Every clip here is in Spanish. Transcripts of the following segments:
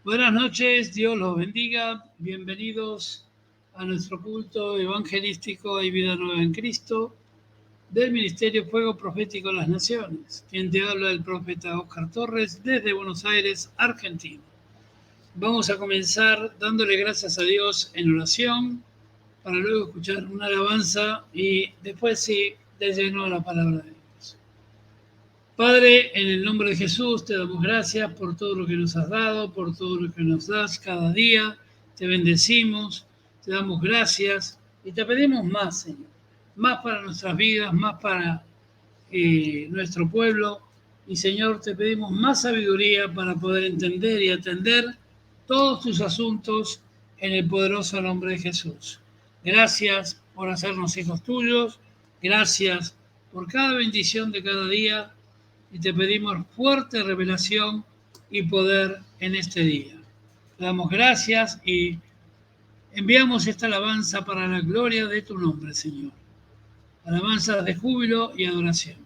Buenas noches, Dios los bendiga. Bienvenidos a nuestro culto evangelístico y vida nueva en Cristo del Ministerio Fuego Profético de las Naciones. Quien te habla, el profeta Oscar Torres, desde Buenos Aires, Argentina. Vamos a comenzar dándole gracias a Dios en oración, para luego escuchar una alabanza y después sí, de lleno a la palabra de Dios. Padre, en el nombre de Jesús te damos gracias por todo lo que nos has dado, por todo lo que nos das cada día. Te bendecimos, te damos gracias y te pedimos más, Señor. Más para nuestras vidas, más para nuestro pueblo. Y, Señor, te pedimos más sabiduría para poder entender y atender todos tus asuntos en el poderoso nombre de Jesús. Gracias por hacernos hijos tuyos. Gracias por cada bendición de cada día. Y te pedimos fuerte revelación y poder en este día. Te damos gracias y enviamos esta alabanza para la gloria de tu nombre, Señor. Alabanza de júbilo y adoración.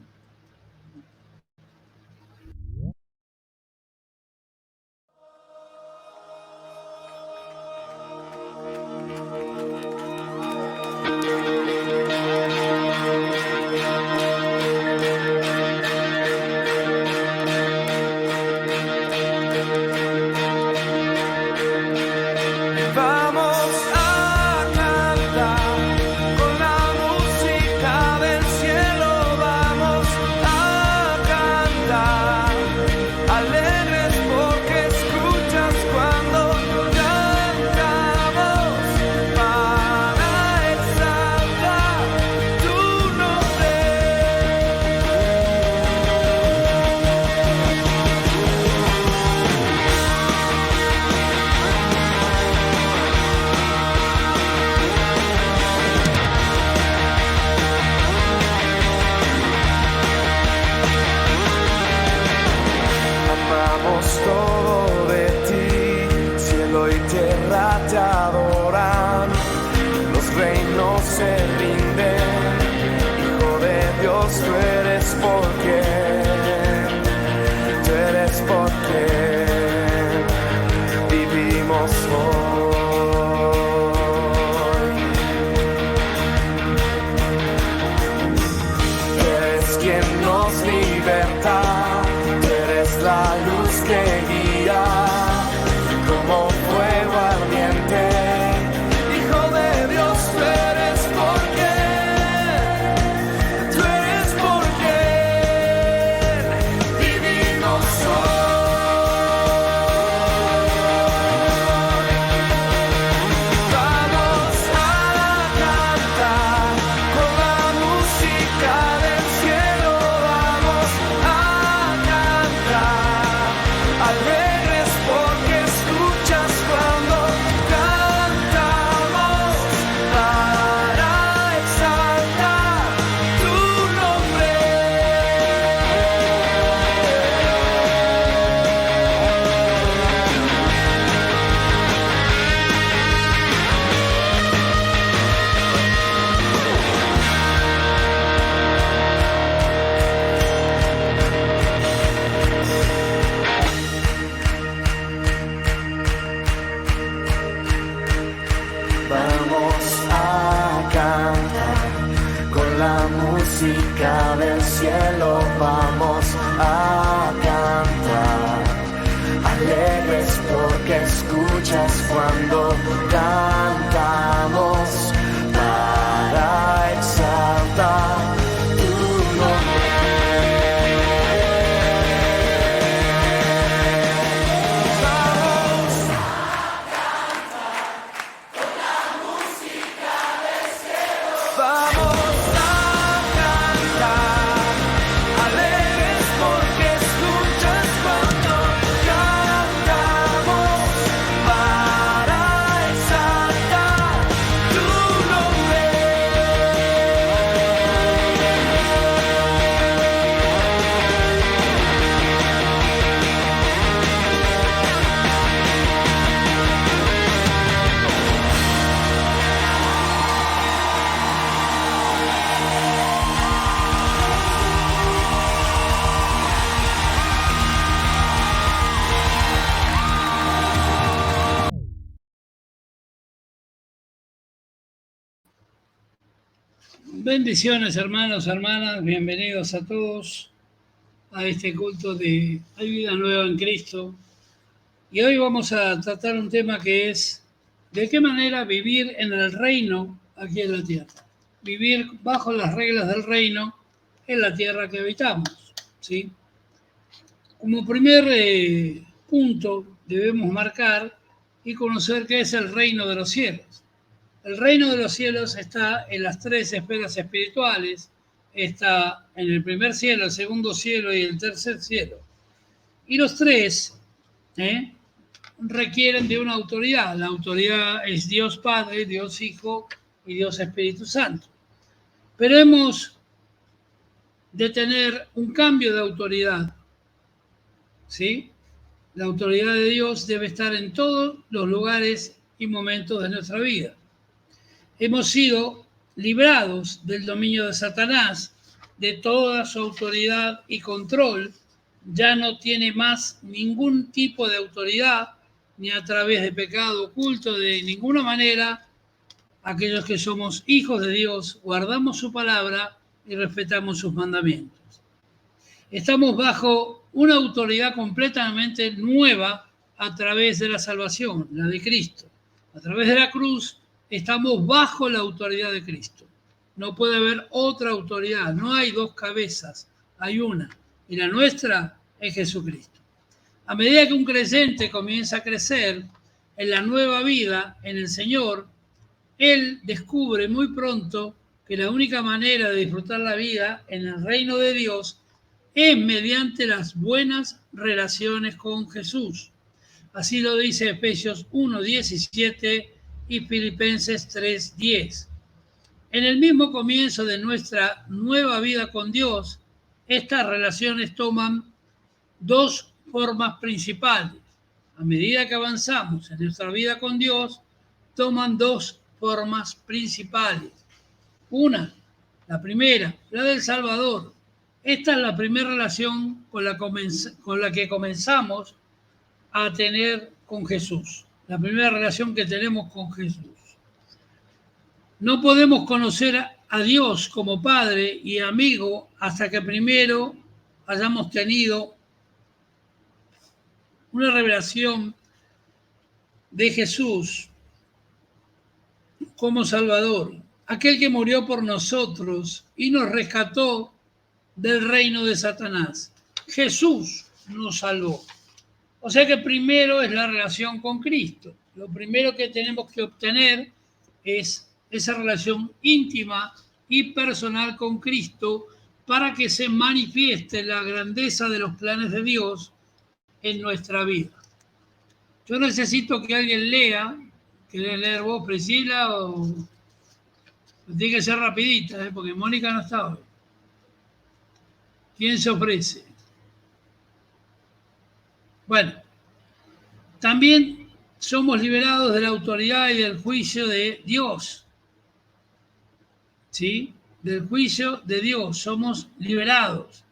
Bendiciones, hermanos, hermanas, bienvenidos a todos a este culto de Hay Vida Nueva en Cristo. Y hoy vamos a tratar un tema que es de qué manera vivir en el reino aquí en la tierra. Vivir bajo las reglas del reino en la tierra que habitamos, ¿sí? Como primer punto debemos marcar y conocer qué es el reino de los cielos. El reino de los cielos está en las tres esferas espirituales, está en el primer cielo, el segundo cielo y el tercer cielo. Y los tres requieren de una autoridad. La autoridad es Dios Padre, Dios Hijo y Dios Espíritu Santo. Pero hemos de tener un cambio de autoridad, ¿sí? La autoridad de Dios debe estar en todos los lugares y momentos de nuestra vida. Hemos sido librados del dominio de Satanás, de toda su autoridad y control. Ya no tiene más ningún tipo de autoridad, ni a través de pecado oculto, de ninguna manera. Aquellos que somos hijos de Dios, guardamos su palabra y respetamos sus mandamientos. Estamos bajo una autoridad completamente nueva a través de la salvación, la de Cristo. A través de la cruz estamos bajo la autoridad de Cristo. No puede haber otra autoridad, no hay dos cabezas, hay una. Y la nuestra es Jesucristo. A medida que un creyente comienza a crecer en la nueva vida, en el Señor, él descubre muy pronto que la única manera de disfrutar la vida en el reino de Dios es mediante las buenas relaciones con Jesús. Así lo dice Efesios 1:17 y Filipenses 3:10. En el mismo comienzo de nuestra nueva vida con Dios, estas relaciones toman dos formas principales. A medida que avanzamos en nuestra vida con Dios, toman dos formas principales. Una, la primera, la del Salvador. Esta es la primera relación con la que comenzamos a tener con Jesús. La primera relación que tenemos con Jesús. No podemos conocer a Dios como Padre y amigo hasta que primero hayamos tenido una revelación de Jesús como Salvador, aquel que murió por nosotros y nos rescató del reino de Satanás. Jesús nos salvó. O sea que primero es la relación con Cristo. Lo primero que tenemos que obtener es esa relación íntima y personal con Cristo para que se manifieste la grandeza de los planes de Dios en nuestra vida. Yo necesito que alguien lea. ¿Querés leer vos, Priscila? O tiene que ser rapidita, porque Mónica no está hoy. ¿Quién se ofrece? Bueno, también somos liberados de la autoridad y del juicio de Dios. ¿Sí? Del juicio de Dios somos liberados.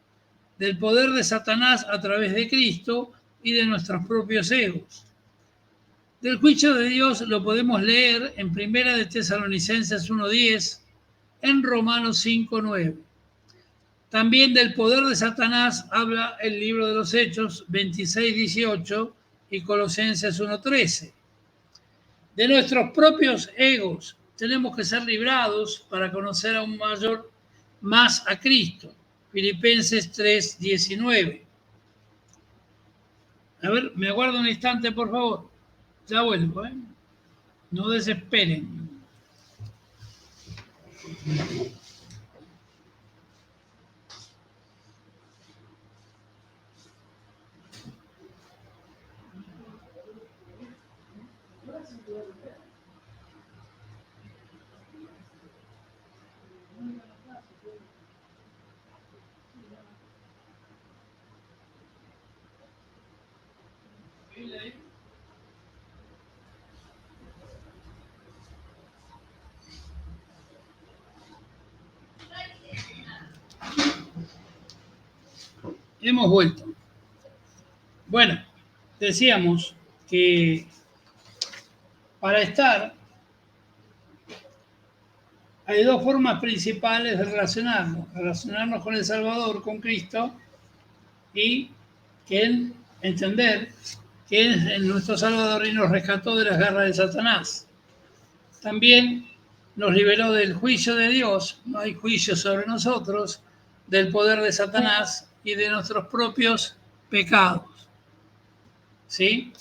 Del poder de Satanás a través de Cristo y de nuestros propios egos. Del juicio de Dios lo podemos leer en 1 de Tesalonicenses 1:10, en Romanos 5:9. También del poder de Satanás habla el libro de los Hechos 26:18 y Colosenses 1:13. De nuestros propios egos tenemos que ser librados para conocer aún más a Cristo. Filipenses 3:19. A ver, me aguardo un instante, por favor. Ya vuelvo, ¿eh? No desesperen. Hemos vuelto. Bueno, decíamos que para estar hay dos formas principales de relacionarnos con el Salvador, con Cristo, y que entender que es nuestro Salvador y nos rescató de las garras de Satanás. También nos liberó del juicio de Dios, no hay juicio sobre nosotros, del poder de Satanás y de nuestros propios pecados. ¿Sí?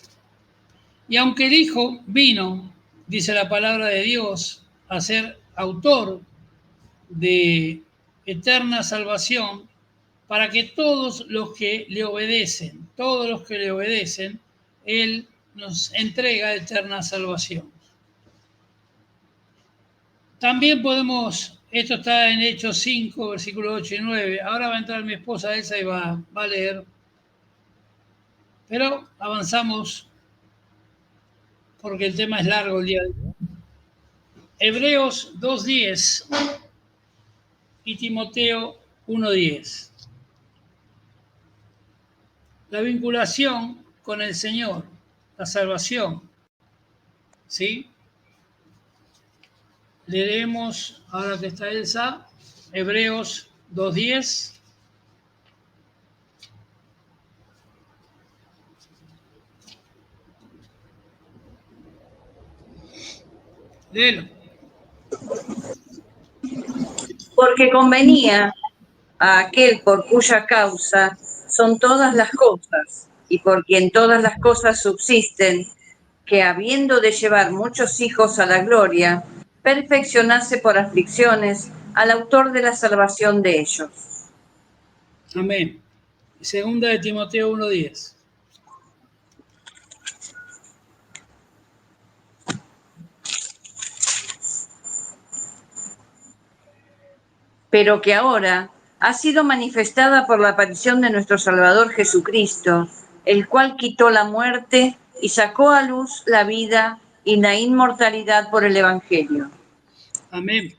Y aunque el Hijo vino, dice la palabra de Dios, a ser autor de eterna salvación, para que todos los que le obedecen, Él nos entrega eterna salvación. También podemos, esto está en Hechos 5, versículos 8 y 9. Ahora va a entrar mi esposa Elsa y va a leer. Pero avanzamos porque el tema es largo el día de hoy. Hebreos 2:10 y Timoteo 1:10. La vinculación con el Señor, la salvación. ¿Sí? Leeremos, ahora que está Elsa, Hebreos 2:10. Léelo. Porque convenía a aquel por cuya causa son todas las cosas, y por quien todas las cosas subsisten, que habiendo de llevar muchos hijos a la gloria, perfeccionase por aflicciones al autor de la salvación de ellos. Amén. Segunda de Timoteo 1:10. Pero que ahora ha sido manifestada por la aparición de nuestro Salvador Jesucristo, el cual quitó la muerte y sacó a luz la vida y la inmortalidad por el Evangelio. Amén.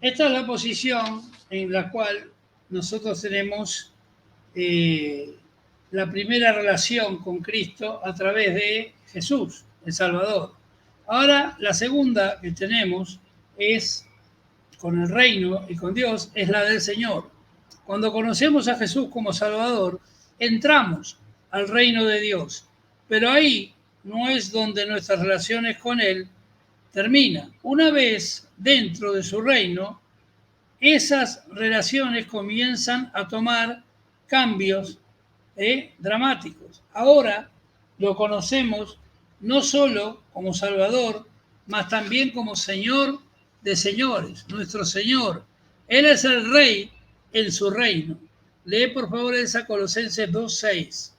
Esta es la posición en la cual nosotros tenemos la primera relación con Cristo a través de Jesús, el Salvador. Ahora, la segunda que tenemos es con el reino y con Dios, es la del Señor. Cuando conocemos a Jesús como Salvador, entramos al reino de Dios, pero ahí no es donde nuestras relaciones con Él terminan. Una vez dentro de su reino, esas relaciones comienzan a tomar cambios dramáticos. Ahora lo conocemos no solo como Salvador, mas también como Señor de señores, nuestro Señor. Él es el Rey en su reino. Lee por favor esa Colosenses 2:6.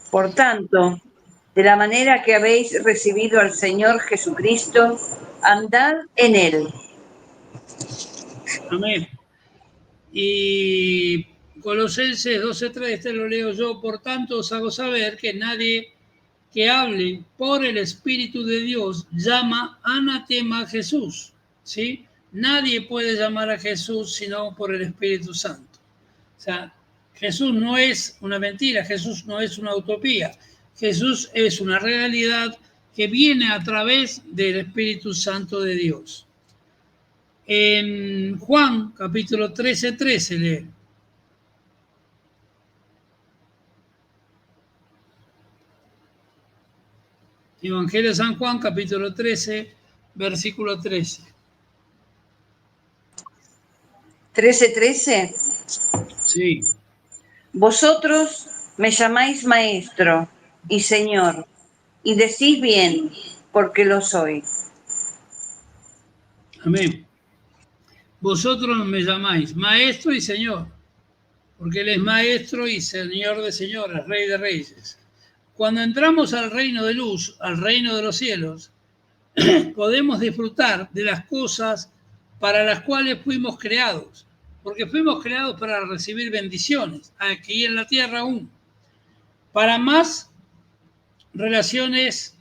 Por tanto, de la manera que habéis recibido al Señor Jesucristo, andad en Él. Amén. Y Colosenses 12:3, este lo leo yo, por tanto os hago saber que nadie que hable por el Espíritu de Dios llama anatema a Jesús, ¿sí? Nadie puede llamar a Jesús sino por el Espíritu Santo. O sea, Jesús no es una mentira, Jesús no es una utopía, Jesús es una realidad que viene a través del Espíritu Santo de Dios. En Juan, capítulo 13:13, lee. Evangelio de San Juan, capítulo 13, versículo 13. 13:13. Sí. Vosotros me llamáis maestro y señor, y decís bien, porque lo soy. Amén. Vosotros me llamáis maestro y señor, porque Él es maestro y señor de señores, rey de reyes. Cuando entramos al reino de luz, al reino de los cielos, podemos disfrutar de las cosas para las cuales fuimos creados, porque fuimos creados para recibir bendiciones, aquí en la tierra aún, para más relaciones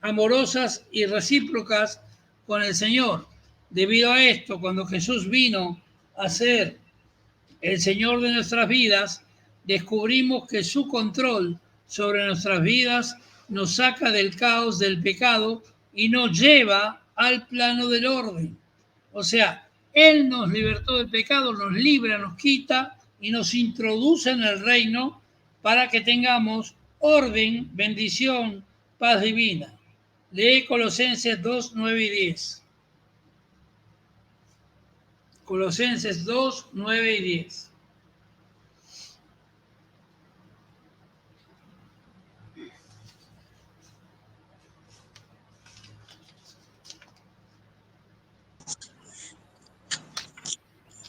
amorosas y recíprocas con el Señor. Debido a esto, cuando Jesús vino a ser el Señor de nuestras vidas, descubrimos que su control sobre nuestras vidas nos saca del caos del pecado y nos lleva al plano del orden. O sea, Él nos libertó del pecado, nos libra, nos quita y nos introduce en el reino para que tengamos orden, bendición, paz divina. Lee Colosenses 2, 9 y 10. Colosenses 2, 9 y 10.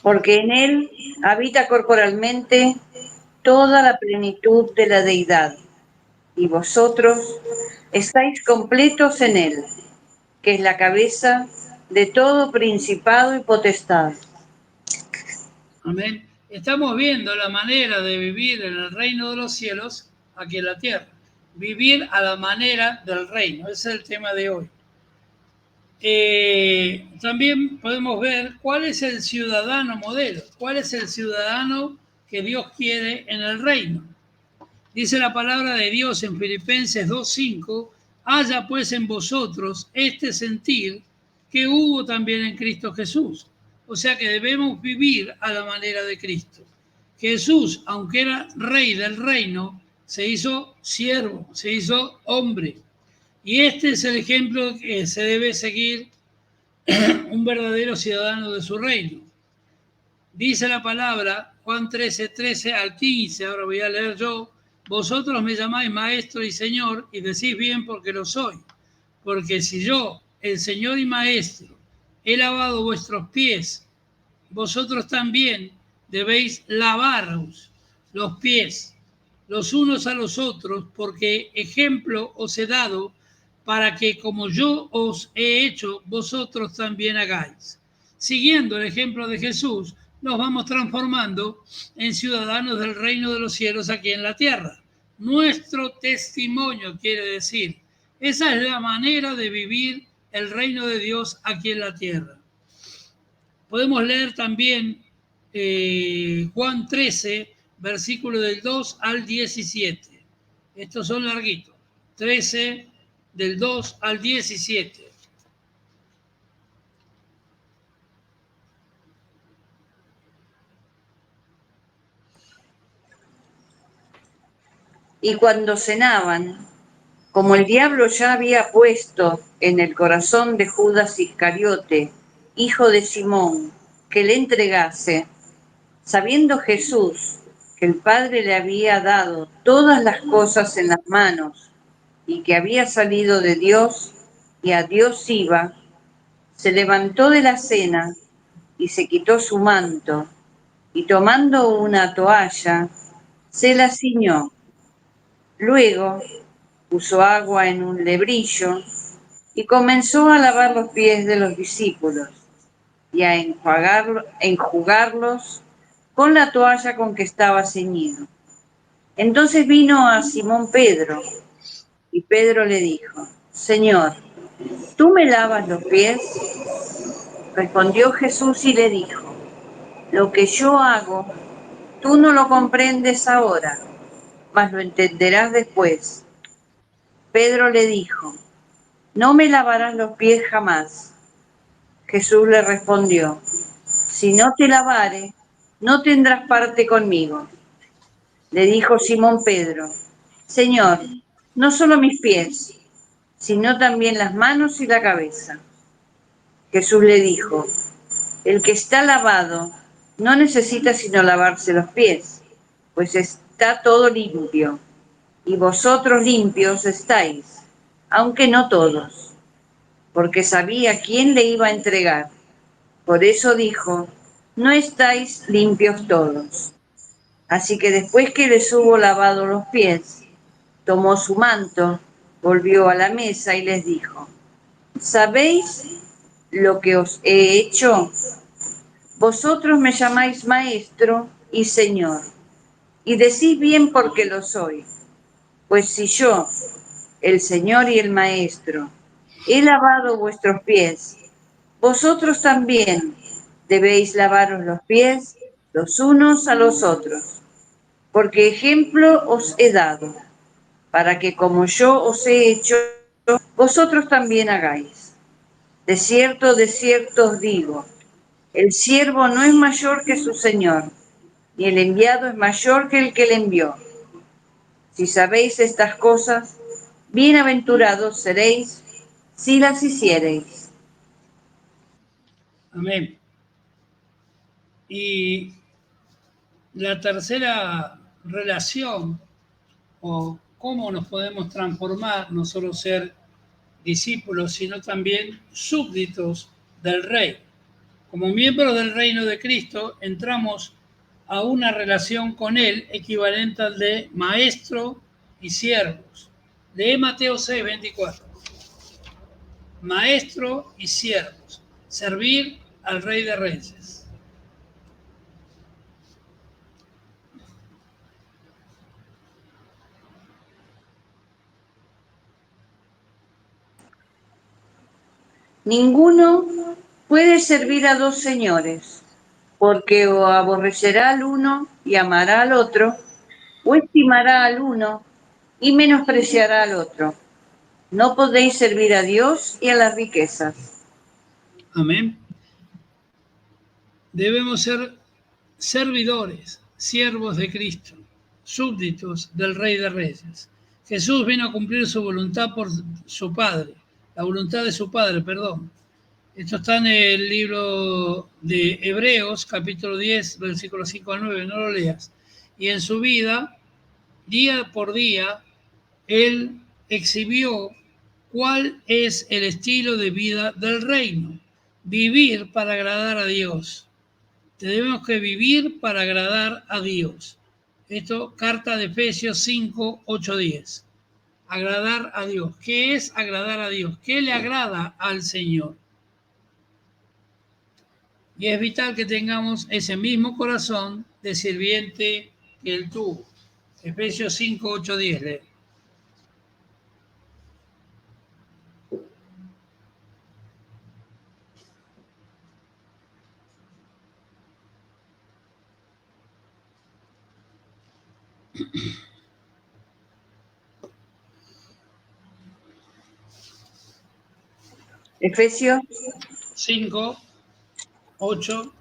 Porque en Él habita corporalmente toda la plenitud de la deidad, y vosotros estáis completos en Él, que es la cabeza de todo principado y potestad. Amén. Estamos viendo la manera de vivir en el reino de los cielos aquí en la tierra. Vivir a la manera del reino. Ese es el tema de hoy. También podemos ver cuál es el ciudadano modelo, cuál es el ciudadano que Dios quiere en el reino. Dice la palabra de Dios en Filipenses 2:5, haya pues en vosotros este sentir que hubo también en Cristo Jesús. O sea que debemos vivir a la manera de Cristo. Jesús, aunque era rey del reino, se hizo siervo, se hizo hombre. Y este es el ejemplo que se debe seguir un verdadero ciudadano de su reino. Dice la palabra, Juan 13:13 al 15, ahora voy a leer yo, vosotros me llamáis maestro y señor y decís bien porque lo soy. Porque si yo, el señor y maestro, he lavado vuestros pies, vosotros también debéis lavaros los pies los unos a los otros, porque ejemplo os he dado para que como yo os he hecho, vosotros también hagáis. Siguiendo el ejemplo de Jesús, nos vamos transformando en ciudadanos del reino de los cielos aquí en la tierra. Nuestro testimonio quiere decir, esa es la manera de vivir el reino de Dios aquí en la tierra. Podemos leer también Juan 13, versículo del 2 al 17. Estos son larguitos. 13, del 2 al 17. Y cuando cenaban, como el diablo ya había puesto en el corazón de Judas Iscariote, hijo de Simón, que le entregase, sabiendo Jesús que el Padre le había dado todas las cosas en las manos y que había salido de Dios y a Dios iba, se levantó de la cena y se quitó su manto y tomando una toalla, se la ciñó. Luego puso agua en un lebrillo y comenzó a lavar los pies de los discípulos y a enjugarlos con la toalla con que estaba ceñido. Entonces vino a Simón Pedro y Pedro le dijo, Señor, ¿tú me lavas los pies? Respondió Jesús y le dijo, lo que yo hago, tú no lo comprendes ahora, mas lo entenderás después. Pedro le dijo, no me lavarás los pies jamás. Jesús le respondió, si no te lavare, no tendrás parte conmigo. Le dijo Simón Pedro, Señor, no solo mis pies, sino también las manos y la cabeza. Jesús le dijo, el que está lavado no necesita sino lavarse los pies, pues está todo limpio, y vosotros limpios estáis, aunque no todos, porque sabía quién le iba a entregar. Por eso dijo, no estáis limpios todos. Así que después que les hubo lavado los pies, tomó su manto, volvió a la mesa y les dijo, ¿sabéis lo que os he hecho? Vosotros me llamáis maestro y señor, y decís bien porque lo soy. Pues si yo, el señor y el maestro, he lavado vuestros pies, vosotros también debéis lavaros los pies los unos a los otros, porque ejemplo os he dado, para que como yo os he hecho, vosotros también hagáis. De cierto os digo, el siervo no es mayor que su señor, ni el enviado es mayor que el que le envió. Si sabéis estas cosas, bienaventurados seréis si las hiciereis. Amén. Y la tercera relación, o cómo nos podemos transformar, no solo ser discípulos, sino también súbditos del Rey. Como miembros del reino de Cristo, entramos a una relación con Él equivalente al de maestro y siervos. Lee Mateo 6, 24. Maestro y siervos. Servir al Rey de Reyes. Ninguno puede servir a dos señores, porque o aborrecerá al uno y amará al otro, o estimará al uno y menospreciará al otro. No podéis servir a Dios y a las riquezas. Amén. Debemos ser servidores, siervos de Cristo, súbditos del Rey de Reyes. Jesús vino a cumplir su voluntad por su Padre, la voluntad de su Padre, perdón. Esto está en el libro de Hebreos, capítulo 10, versículos 5 al 9, no lo leas. Y en su vida, día por día, Él exhibió cuál es el estilo de vida del reino. Vivir para agradar a Dios. Tenemos que vivir para agradar a Dios. Esto, carta de Efesios 5, 8, 10. Agradar a Dios. ¿Qué es agradar a Dios? ¿Qué le agrada al Señor? Y es vital que tengamos ese mismo corazón de sirviente que Él tuvo. Efesios 5, 8, 10. Lee. Efesios 5, 8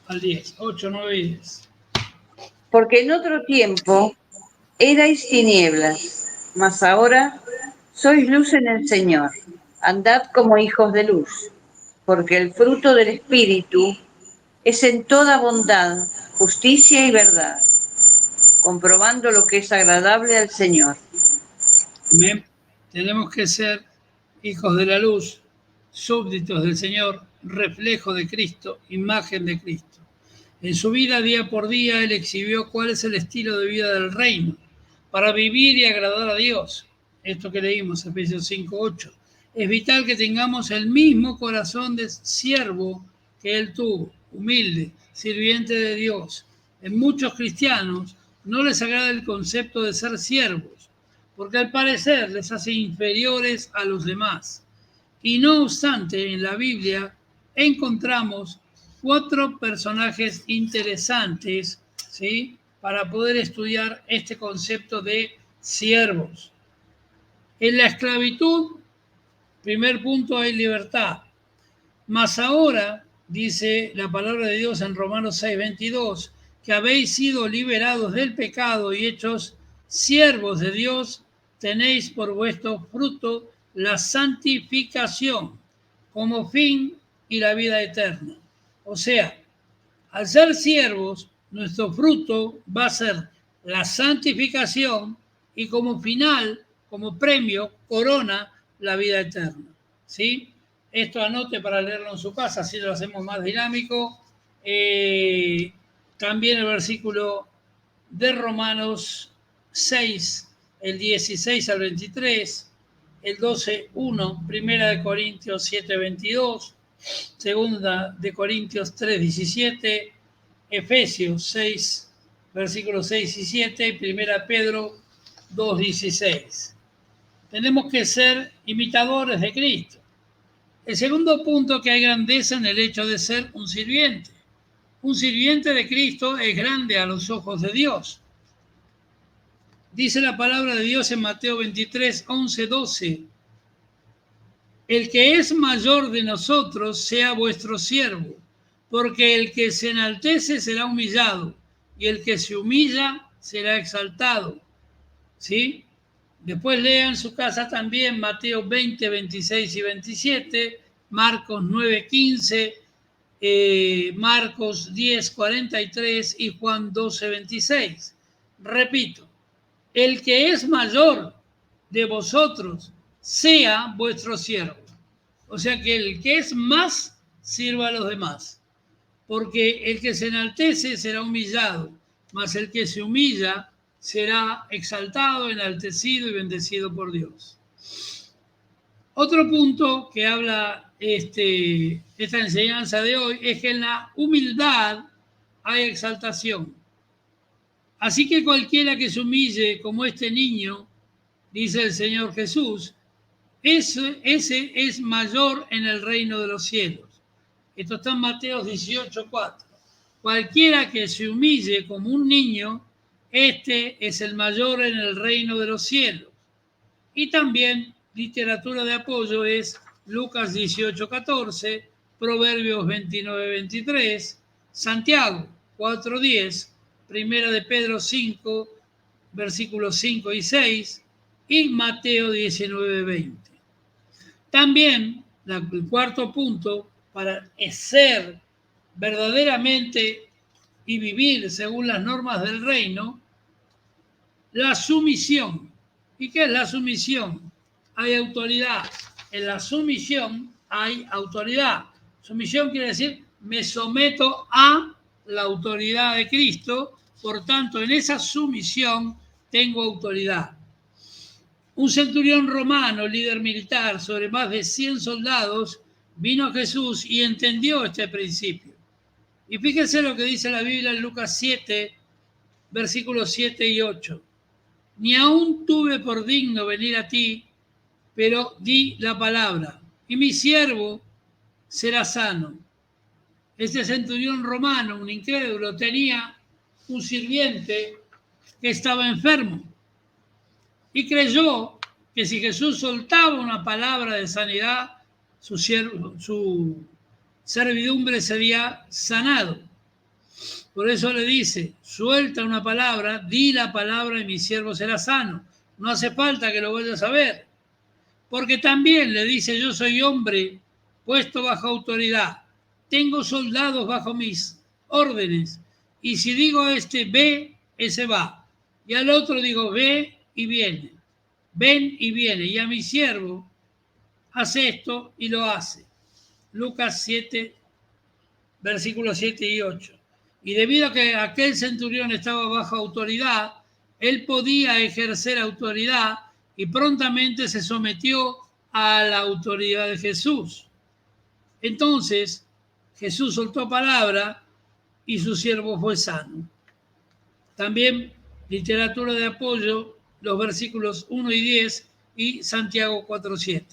al 10. 8, 9 y 10. Porque en otro tiempo erais tinieblas, mas ahora sois luz en el Señor. Andad como hijos de luz, porque el fruto del Espíritu es en toda bondad, justicia y verdad, comprobando lo que es agradable al Señor. Amén. Tenemos que ser hijos de la luz, súbditos del Señor, reflejo de Cristo, imagen de Cristo. En su vida, día por día, Él exhibió cuál es el estilo de vida del reino para vivir y agradar a Dios. Esto que leímos, Efesios 5, 8. Es vital que tengamos el mismo corazón de siervo que Él tuvo, humilde, sirviente de Dios. En muchos cristianos no les agrada el concepto de ser siervos, porque al parecer les hace inferiores a los demás. Y no obstante, en la Biblia encontramos 4 personajes interesantes, ¿sí?, para poder estudiar este concepto de siervos. En la esclavitud, primer punto, hay libertad. Mas ahora, dice la palabra de Dios en Romanos 6, 22, que habéis sido liberados del pecado y hechos siervos de Dios, tenéis por vuestro fruto la santificación como fin y la vida eterna. O sea, al ser siervos, nuestro fruto va a ser la santificación y como final, como premio, corona la vida eterna. ¿Sí? Esto anote para leerlo en su casa, así lo hacemos más dinámico. También el versículo de Romanos 6, el 16 al 23, el 12, 1, primera de Corintios 7, 22, segunda de Corintios 3, 17, Efesios 6, versículos 6 y 7, y primera Pedro 2, 16. Tenemos que ser imitadores de Cristo. El segundo punto, que hay grandeza en el hecho de ser un sirviente. Un sirviente de Cristo es grande a los ojos de Dios. Dice la palabra de Dios en Mateo 23, 11, 12. El que es mayor de nosotros sea vuestro siervo, porque el que se enaltece será humillado, y el que se humilla será exaltado. ¿Sí? Después lea en su casa también Mateo 20, 26 y 27, Marcos 9, 15, Marcos 10, 43 y Juan 12, 26. Repito, el que es mayor de vosotros sea vuestro siervo. O sea que el que es más sirva a los demás. Porque el que se enaltece será humillado, mas el que se humilla será exaltado, enaltecido y bendecido por Dios. Otro punto que habla esta enseñanza de hoy es que en la humildad hay exaltación. Así que cualquiera que se humille como este niño, dice el Señor Jesús, ese es mayor en el reino de los cielos. Esto está en Mateo 18, 4. Cualquiera que se humille como un niño, este es el mayor en el reino de los cielos. Y también literatura de apoyo es Lucas 18, 14, Proverbios 29, 23, Santiago 4, 10, Primera de Pedro 5, versículos 5 y 6, y Mateo 19, 20. También el cuarto punto para ser verdaderamente y vivir según las normas del reino, la sumisión. ¿Y qué es la sumisión? Hay autoridad. En la sumisión hay autoridad. Sumisión quiere decir me someto a la autoridad de Cristo, por tanto en esa sumisión tengo autoridad. Un centurión romano, líder militar, sobre más de 100 soldados, vino a Jesús y entendió este principio. Y fíjense lo que dice la Biblia en Lucas 7, versículos 7 y 8. Ni aún tuve por digno venir a ti, pero di la palabra, y mi siervo será sano. Este centurión romano, un incrédulo, tenía un sirviente que estaba enfermo y creyó que si Jesús soltaba una palabra de sanidad, su servidumbre sería sanado. Por eso le dice, suelta una palabra, di la palabra y mi siervo será sano. No hace falta que lo vayas a ver. Porque también le dice, yo soy hombre puesto bajo autoridad. Tengo soldados bajo mis órdenes. Y si digo a este, ve, ese va. Y al otro digo, ve y viene. Ven y viene. Y a mi siervo hace esto y lo hace. Lucas 7, versículos 7 y 8. Y debido a que aquel centurión estaba bajo autoridad, él podía ejercer autoridad y prontamente se sometió a la autoridad de Jesús. Entonces, Jesús soltó palabra y su siervo fue sano. También literatura de apoyo, los versículos 1 y 10 y Santiago 4, 7.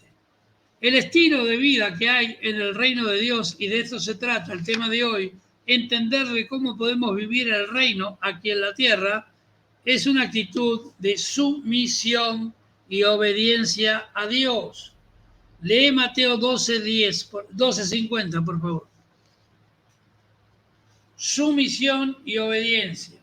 El estilo de vida que hay en el reino de Dios, y de esto se trata el tema de hoy, entender de cómo podemos vivir el reino aquí en la tierra, es una actitud de sumisión y obediencia a Dios. Lee Mateo 12:50, por favor. Sumisión y obediencia.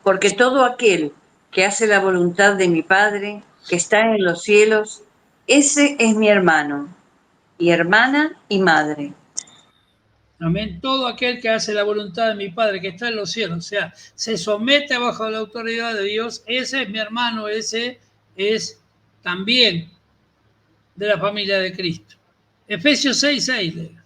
Porque todo aquel que hace la voluntad de mi Padre, que está en los cielos, ese es mi hermano, y hermana y madre. Amén. Todo aquel que hace la voluntad de mi Padre que está en los cielos, o sea, se somete bajo la autoridad de Dios, ese es mi hermano, ese es también de la familia de Cristo. Efesios 6:6. Lea.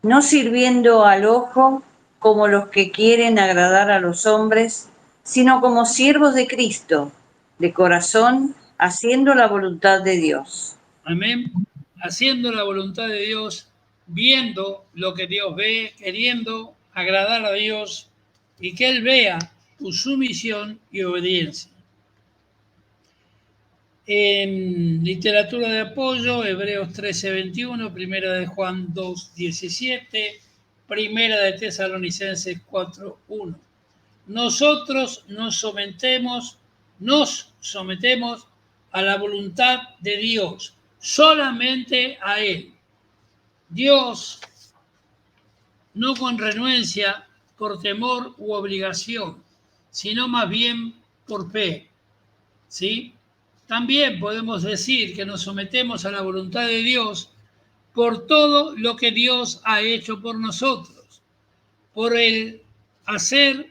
No sirviendo al ojo como los que quieren agradar a los hombres, sino como siervos de Cristo, de corazón, haciendo la voluntad de Dios. Amén. Haciendo la voluntad de Dios, viendo lo que Dios ve, queriendo agradar a Dios y que Él vea tu sumisión y obediencia. En literatura de apoyo, Hebreos 13:21, Primera de Juan 2:17, Primera de Tesalonicenses 4:1. Nosotros nos sometemos a la voluntad de Dios, solamente a Él. Dios, no con renuencia, por temor u obligación, sino más bien por fe. ¿Sí? También podemos decir que nos sometemos a la voluntad de Dios por todo lo que Dios ha hecho por nosotros, por el hacer,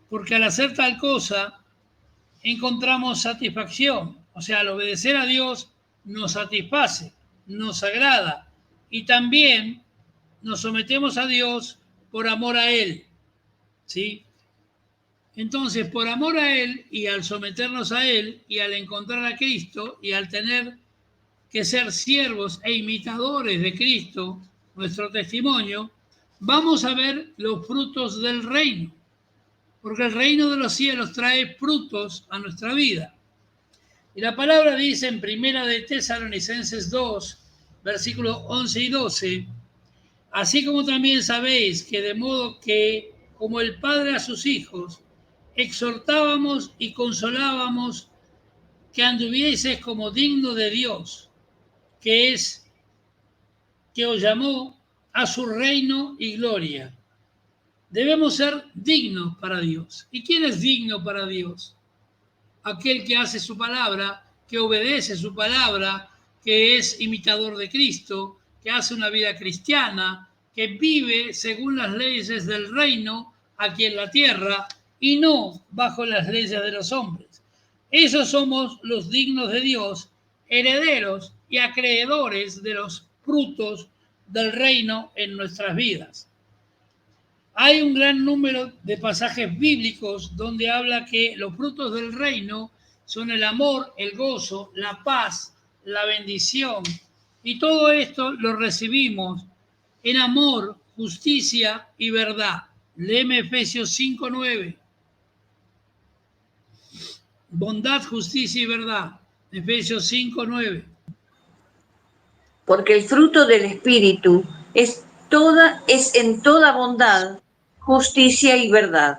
porque al hacer tal cosa encontramos satisfacción. O sea, al obedecer a Dios nos satisface, nos agrada y también nos sometemos a Dios por amor a Él. ¿Sí? Entonces, por amor a Él y al someternos a Él y al encontrar a Cristo y al tener que ser siervos e imitadores de Cristo, nuestro testimonio, vamos a ver los frutos del reino, porque el reino de los cielos trae frutos a nuestra vida. Y la palabra dice en Primera de Tesalonicenses 2, versículos 11 y 12, así como también sabéis que de modo que, como el Padre a sus hijos, exhortábamos y consolábamos que anduvieseis como digno de Dios, que os llamó a su reino y gloria. Debemos ser dignos para Dios. ¿Y quién es digno para Dios? Aquel que hace su palabra, que obedece su palabra, que es imitador de Cristo, que hace una vida cristiana, que vive según las leyes del reino aquí en la tierra y no bajo las leyes de los hombres. Esos somos los dignos de Dios, herederos y acreedores de los frutos del reino en nuestras vidas. Hay un gran número de pasajes bíblicos donde habla que los frutos del reino son el amor, el gozo, la paz, la bendición. Y todo esto lo recibimos en amor, justicia y verdad. Léeme Efesios 5:9. Bondad, justicia y verdad. Efesios 5:9. Porque el fruto del Espíritu es en toda bondad, justicia y verdad.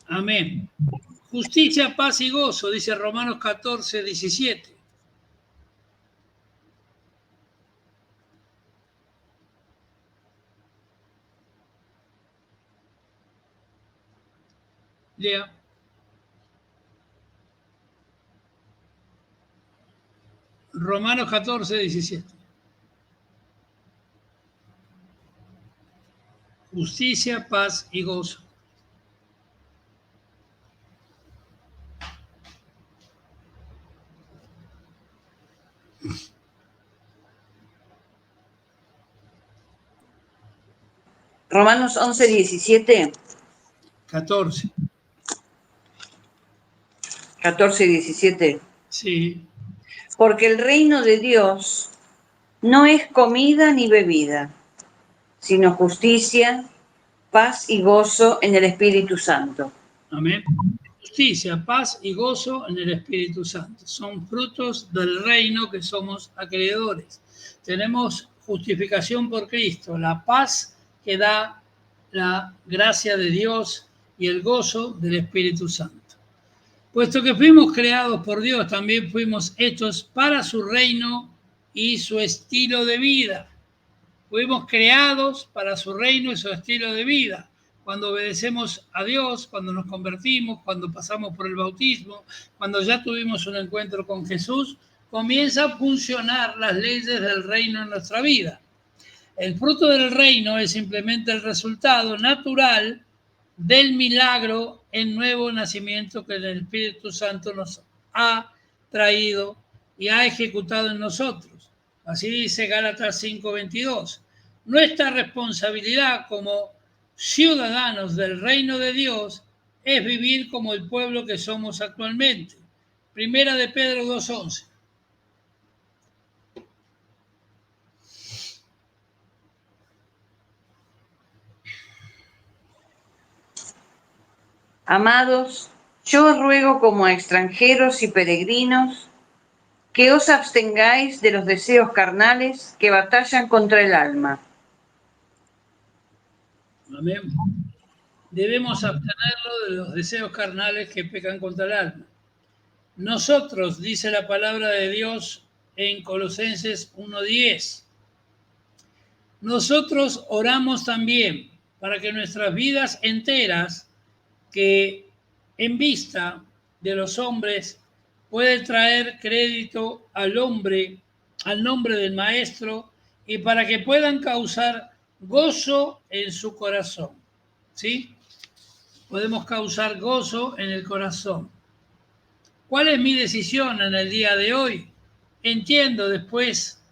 Amén. Justicia, paz y gozo, dice Romanos 14:17. Lea. Romanos 14:17. Justicia, paz y gozo. Romanos 11:17. 14. 14:17. Sí. Porque el reino de Dios no es comida ni bebida, sino justicia, paz y gozo en el Espíritu Santo. Amén. Justicia, paz y gozo en el Espíritu Santo. Son frutos del reino que somos acreedores. Tenemos justificación por Cristo, la paz que da la gracia de Dios y el gozo del Espíritu Santo. Puesto que fuimos creados por Dios, también fuimos hechos para su reino y su estilo de vida. Fuimos creados para su reino y su estilo de vida. Cuando obedecemos a Dios, cuando nos convertimos, cuando pasamos por el bautismo, cuando ya tuvimos un encuentro con Jesús, comienza a funcionar las leyes del reino en nuestra vida. El fruto del reino es simplemente el resultado natural del milagro en nuevo nacimiento que el Espíritu Santo nos ha traído y ha ejecutado en nosotros. Así dice Gálatas 5:22. Nuestra responsabilidad como ciudadanos del reino de Dios es vivir como el pueblo que somos actualmente. Primera de Pedro 2:11. Amados, yo os ruego como a extranjeros y peregrinos que os abstengáis de los deseos carnales que batallan contra el alma. Amén. Debemos abstenerlo de los deseos carnales que pecan contra el alma. Nosotros, dice la palabra de Dios en Colosenses 1:10, nosotros oramos también para que nuestras vidas enteras, que en vista de los hombres puede traer crédito al hombre, al nombre del Maestro, y para que puedan causar gozo en su corazón. ¿Sí? Podemos causar gozo en el corazón. ¿Cuál es mi decisión en el día de hoy? Entiendo después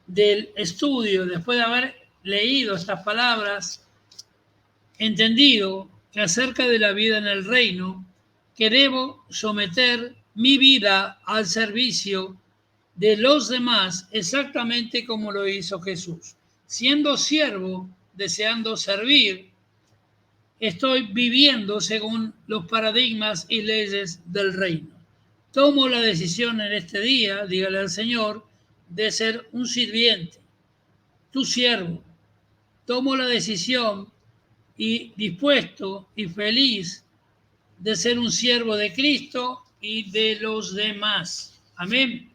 del estudio, después de haber leído estas palabras, entendido que acerca de la vida en el reino, que debo someter mi vida al servicio de los demás exactamente como lo hizo Jesús. Siendo siervo, deseando servir, estoy viviendo según los paradigmas y leyes del reino. Tomo la decisión en este día, dígale al Señor, de ser un sirviente, tu siervo. Tomo la decisión y dispuesto y feliz de ser un siervo de Cristo y de los demás. Amén.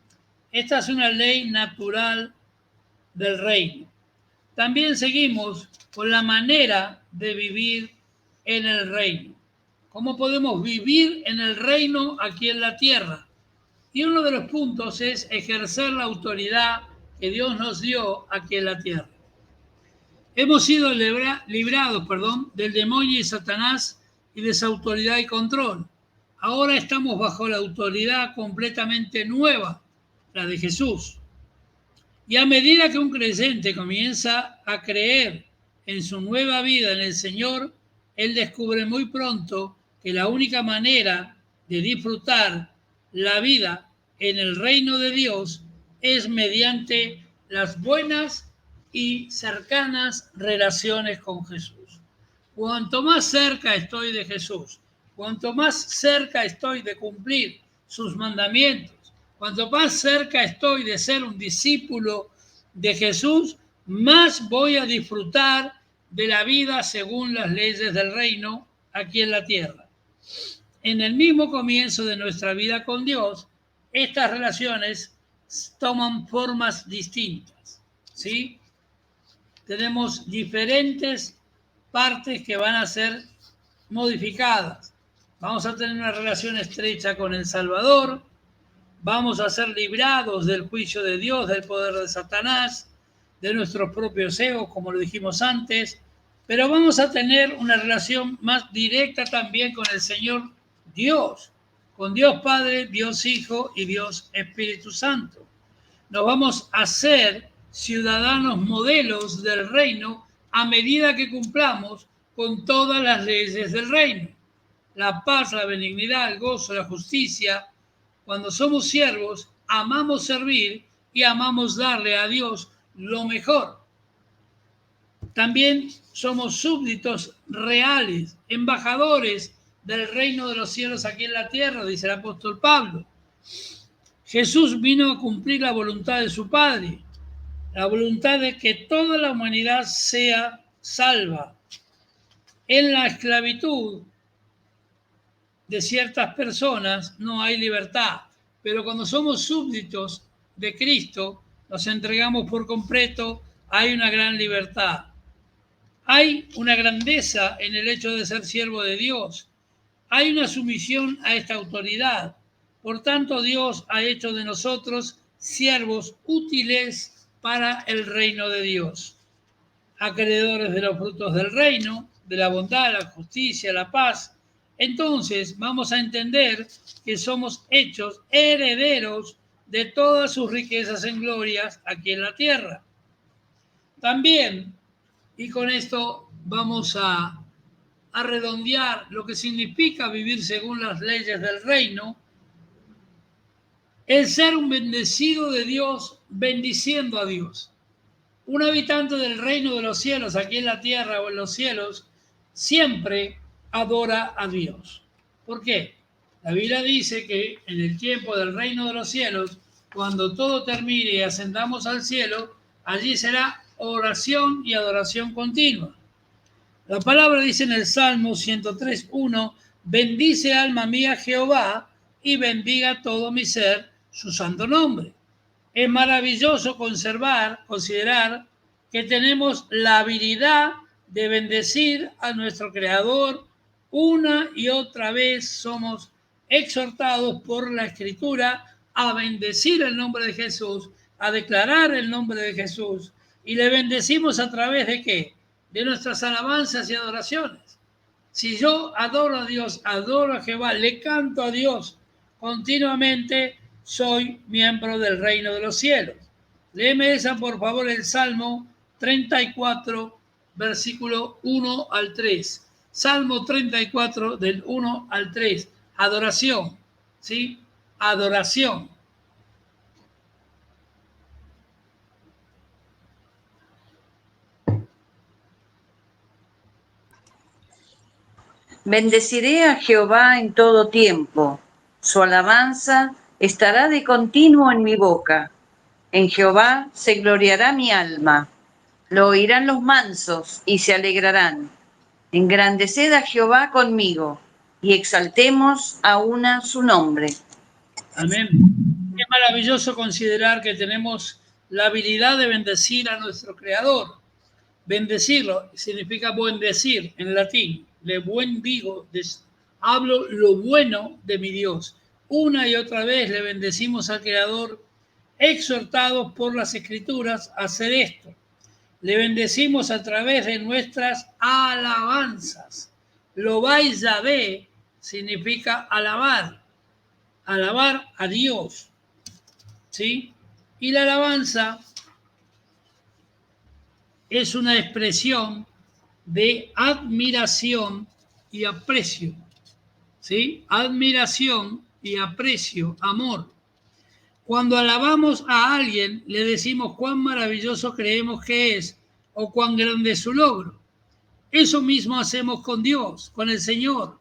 Esta es una ley natural del reino. También seguimos con la manera de vivir en el reino. ¿Cómo podemos vivir en el reino aquí en la tierra? Y uno de los puntos es ejercer la autoridad que Dios nos dio aquí en la tierra. Hemos sido librados del demonio y Satanás y de su autoridad y control. Ahora estamos bajo la autoridad completamente nueva, la de Jesús. Y a medida que un creyente comienza a creer en su nueva vida en el Señor, él descubre muy pronto que la única manera de disfrutar la vida en el reino de Dios es mediante las buenas y cercanas relaciones con Jesús. Cuanto más cerca estoy de Jesús, cuanto más cerca estoy de cumplir sus mandamientos, cuanto más cerca estoy de ser un discípulo de Jesús, más voy a disfrutar de la vida según las leyes del reino aquí en la tierra. En el mismo comienzo de nuestra vida con Dios, estas relaciones toman formas distintas, ¿sí? Tenemos diferentes partes que van a ser modificadas. Vamos a tener una relación estrecha con el Salvador, vamos a ser librados del juicio de Dios, del poder de Satanás, de nuestros propios egos, como lo dijimos antes, pero vamos a tener una relación más directa también con el Señor Dios, con Dios Padre, Dios Hijo y Dios Espíritu Santo. Nos vamos a ser ciudadanos modelos del reino a medida que cumplamos con todas las leyes del reino. La paz, la benignidad, el gozo, la justicia. Cuando somos siervos, amamos servir y amamos darle a Dios lo mejor. También somos súbditos reales, embajadores del reino de los cielos aquí en la tierra, dice el apóstol Pablo. Jesús vino a cumplir la voluntad de su Padre, la voluntad de que toda la humanidad sea salva. En la esclavitud de ciertas personas no hay libertad, pero cuando somos súbditos de Cristo, nos entregamos por completo, hay una gran libertad. Hay una grandeza en el hecho de ser siervo de Dios. Hay una sumisión a esta autoridad. Por tanto, Dios ha hecho de nosotros siervos útiles para el reino de Dios, acreedores de los frutos del reino, de la bondad, la justicia, la paz. Entonces vamos a entender que somos hechos herederos de todas sus riquezas en glorias aquí en la tierra. También, y con esto vamos a redondear lo que significa vivir según las leyes del reino. El ser un bendecido de Dios, bendiciendo a Dios. Un habitante del reino de los cielos, aquí en la tierra o en los cielos, siempre adora a Dios. ¿Por qué? La Biblia dice que en el tiempo del reino de los cielos, cuando todo termine y ascendamos al cielo, allí será oración y adoración continua. La palabra dice en el Salmo 103:1, bendice alma mía Jehová y bendiga todo mi ser su santo nombre. Es maravilloso considerar que tenemos la habilidad de bendecir a nuestro Creador. Una y otra vez somos exhortados por la Escritura a bendecir el nombre de Jesús, a declarar el nombre de Jesús. ¿Y le bendecimos a través de qué? De nuestras alabanzas y adoraciones. Si yo adoro a Dios, adoro a Jehová, le canto a Dios continuamente, soy miembro del reino de los cielos. Léeme esa, por favor, el Salmo 34, versículo 1 al 3. Salmo 34, del 1 al 3. Adoración, ¿sí? Adoración. Bendeciré a Jehová en todo tiempo. Su alabanza estará de continuo en mi boca. En Jehová se gloriará mi alma. Lo oirán los mansos y se alegrarán. Engrandeced a Jehová conmigo y exaltemos aún su nombre. Amén. Es maravilloso considerar que tenemos la habilidad de bendecir a nuestro Creador. Bendecirlo significa bendecir en latín. Le bendigo, hablo lo bueno de mi Dios. Una y otra vez le bendecimos al Creador, exhortados por las Escrituras a hacer esto. Le bendecimos a través de nuestras alabanzas. Lobai Yahvé significa alabar a Dios, ¿sí? Y la alabanza es una expresión de admiración y aprecio, ¿sí? Admiración y aprecio, amor. Cuando alabamos a alguien, le decimos cuán maravilloso creemos que es o cuán grande es su logro. Eso mismo hacemos con Dios, con el Señor.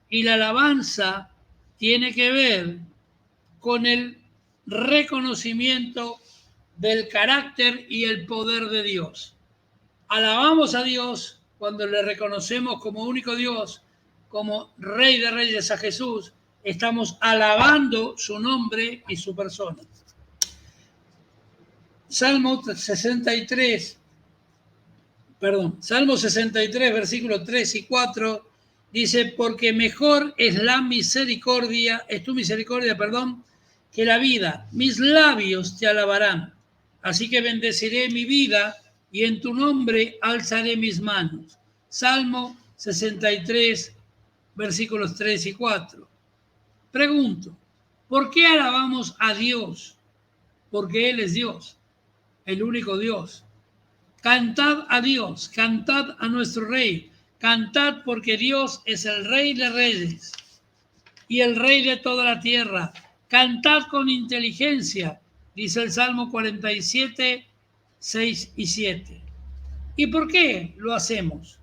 Y la alabanza tiene que ver con el reconocimiento del carácter y el poder de Dios. Alabamos a Dios cuando le reconocemos como único Dios, como Rey de Reyes a Jesús. Estamos alabando su nombre y su persona. Salmo 63, versículos 3 y 4, dice, porque mejor es tu misericordia, que la vida. Mis labios te alabarán. Así que bendeciré mi vida y en tu nombre alzaré mis manos. Salmo 63, versículos 3 y 4. Pregunto, ¿por qué alabamos a Dios? Porque Él es Dios, el único Dios. Cantad a Dios, cantad a nuestro Rey, cantad porque Dios es el Rey de Reyes y el Rey de toda la tierra. Cantad con inteligencia, dice el Salmo 47, 6 y 7. ¿Y por qué lo hacemos?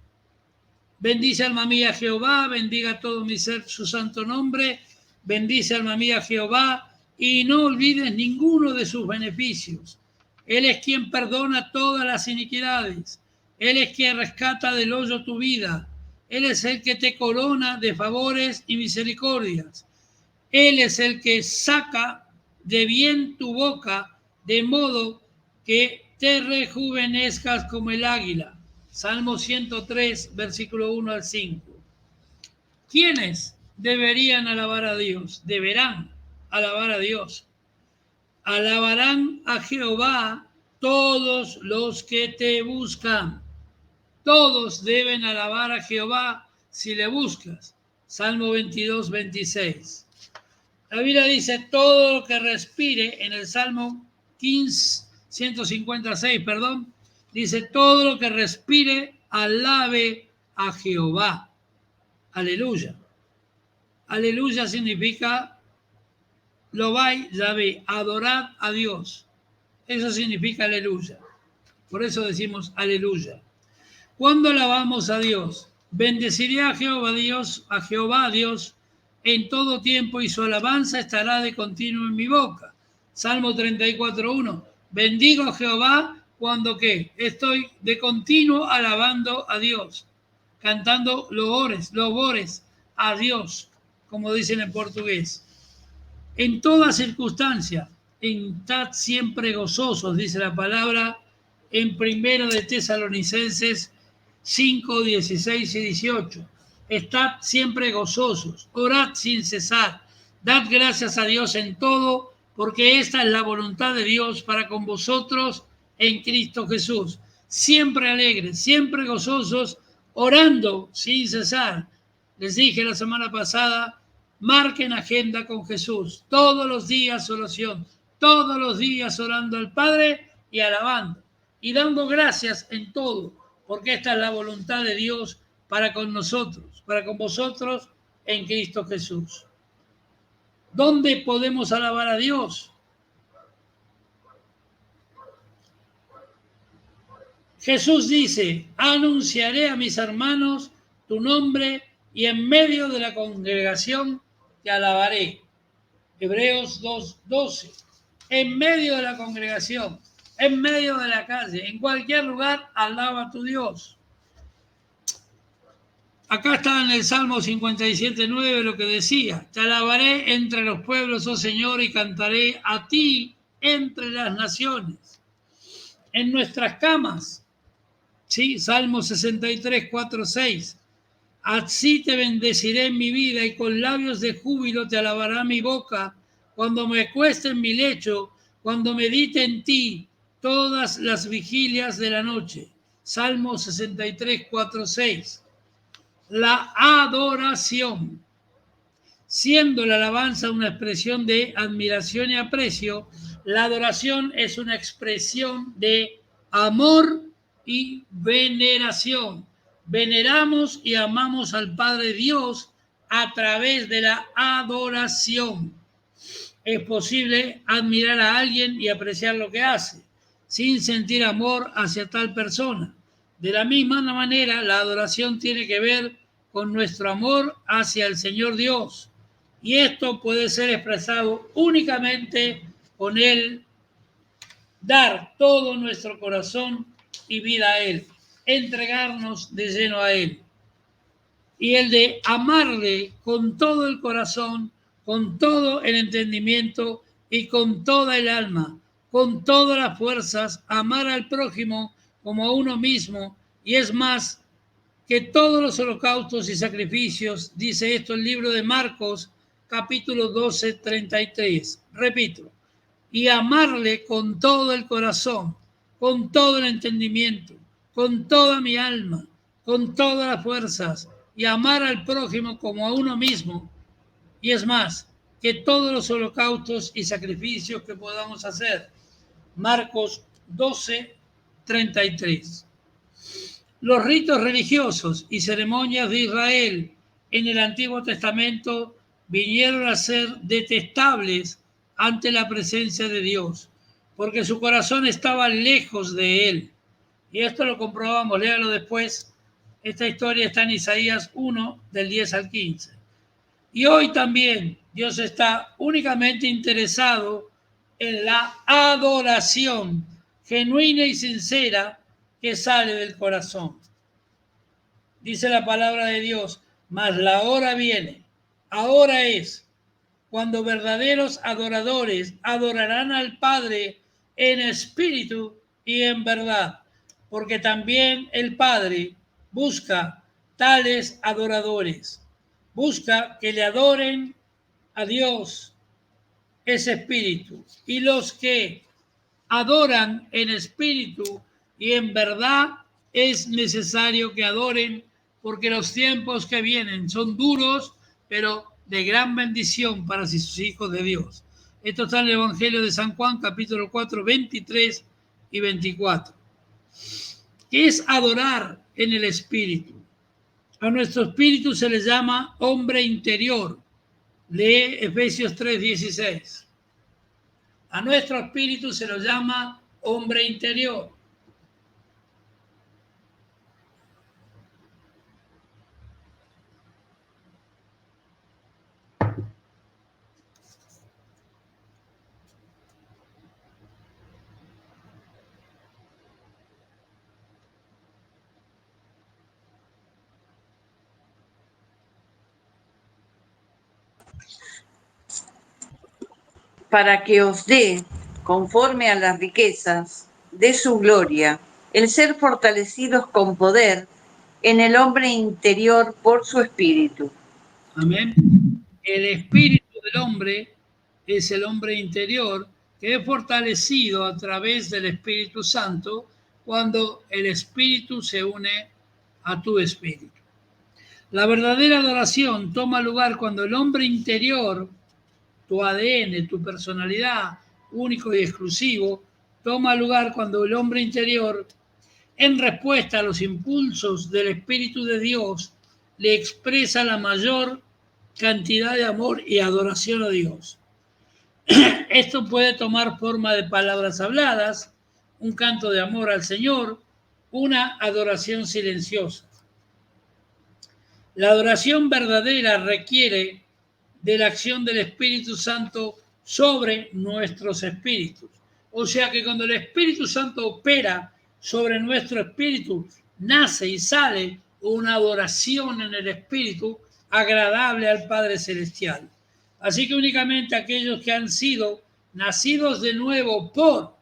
Bendice alma mía Jehová, bendiga todo mi ser su santo nombre. Bendice alma mía Jehová y no olvides ninguno de sus beneficios. Él es quien perdona todas las iniquidades. Él es quien rescata del hoyo tu vida. Él es el que te corona de favores y misericordias. Él es el que saca de bien tu boca, de modo que te rejuvenezcas como el águila. Salmo 103, versículo 1 al 5. ¿Quiénes deberían alabar a Dios? Deberán alabar a Dios. Alabarán a Jehová todos los que te buscan. Todos deben alabar a Jehová si le buscas. Salmo 22, 26. La Biblia dice todo lo que respire en el Salmo 156, dice todo lo que respire alabe a Jehová. Aleluya. Aleluya significa Lobai Yahvé, adorad a Dios. Eso significa aleluya. Por eso decimos aleluya. ¿Cuándo alabamos a Dios? Bendeciré a Jehová Dios en todo tiempo, y su alabanza estará de continuo en mi boca. Salmo 34:1. Bendigo a Jehová cuando ¿qué? Estoy de continuo alabando a Dios, cantando lobores a Dios, como dicen en portugués. En toda circunstancia, estad siempre gozosos, dice la palabra en 1 de Tesalonicenses 5, 16 y 18. Estad siempre gozosos, orad sin cesar, dad gracias a Dios en todo, porque esta es la voluntad de Dios para con vosotros en Cristo Jesús. Siempre alegres, siempre gozosos, orando sin cesar. Les dije la semana pasada, marquen agenda con Jesús. Todos los días oración, todos los días orando al Padre y alabando y dando gracias en todo, porque esta es la voluntad de Dios para con nosotros, para con vosotros en Cristo Jesús. ¿Dónde podemos alabar a Dios? Jesús dice, anunciaré a mis hermanos tu nombre y en medio de la congregación te alabaré. Hebreos 2:12. En medio de la congregación, en medio de la calle, en cualquier lugar, alaba a tu Dios. Acá está en el Salmo 57:9 lo que decía, te alabaré entre los pueblos, oh Señor, y cantaré a ti entre las naciones. En nuestras camas, ¿sí? Salmo 63:4-6. Así te bendeciré en mi vida y con labios de júbilo te alabará mi boca cuando me acueste en mi lecho, cuando medite en ti todas las vigilias de la noche. Salmo 63:4-6. La adoración. Siendo la alabanza una expresión de admiración y aprecio, la adoración es una expresión de amor y veneración. Veneramos y amamos al Padre Dios a través de la adoración. Es posible admirar a alguien y apreciar lo que hace, sin sentir amor hacia tal persona. De la misma manera, la adoración tiene que ver con nuestro amor hacia el Señor Dios. Y esto puede ser expresado únicamente con el dar todo nuestro corazón y vida a Él, entregarnos de lleno a Él. Y el de amarle con todo el corazón, con todo el entendimiento y con toda el alma, con todas las fuerzas, amar al prójimo como a uno mismo, y es más que todos los holocaustos y sacrificios, dice esto el libro de Marcos, capítulo 12, 33. Repito, y amarle con todo el corazón, con todo el entendimiento, con toda mi alma, con todas las fuerzas, y amar al prójimo como a uno mismo, y es más que todos los holocaustos y sacrificios que podamos hacer. Marcos 12, 33. Los ritos religiosos y ceremonias de Israel en el Antiguo Testamento vinieron a ser detestables ante la presencia de Dios, porque su corazón estaba lejos de Él. Y esto lo comprobamos, léalo después. Esta historia está en Isaías 1, del 10 al 15. Y hoy también Dios está únicamente interesado en la adoración genuina y sincera que sale del corazón. Dice la palabra de Dios, mas la hora viene, ahora es, cuando verdaderos adoradores adorarán al Padre en espíritu y en verdad, porque también el Padre busca tales adoradores, busca que le adoren a Dios, ese espíritu, y los que adoran en espíritu y en verdad es necesario que adoren, porque los tiempos que vienen son duros, pero de gran bendición para sus hijos de Dios. Esto está en el Evangelio de San Juan, capítulo 4, 23 y 24. ¿Qué es adorar en el espíritu. A nuestro espíritu se le llama hombre interior. Lee Efesios 3:16. A nuestro espíritu se lo llama hombre interior. Para que os dé, conforme a las riquezas de su gloria, el ser fortalecidos con poder en el hombre interior por su espíritu. Amén. El espíritu del hombre es el hombre interior que es fortalecido a través del Espíritu Santo cuando el espíritu se une a tu espíritu. La verdadera adoración toma lugar cuando el hombre interior, tu ADN, tu personalidad único y exclusivo, toma lugar cuando el hombre interior, en respuesta a los impulsos del Espíritu de Dios, le expresa la mayor cantidad de amor y adoración a Dios. Esto puede tomar forma de palabras habladas, un canto de amor al Señor, una adoración silenciosa. La adoración verdadera requiere de la acción del Espíritu Santo sobre nuestros espíritus. O sea que cuando el Espíritu Santo opera sobre nuestro espíritu, nace y sale una adoración en el espíritu agradable al Padre Celestial. Así que únicamente aquellos que han sido nacidos de nuevo por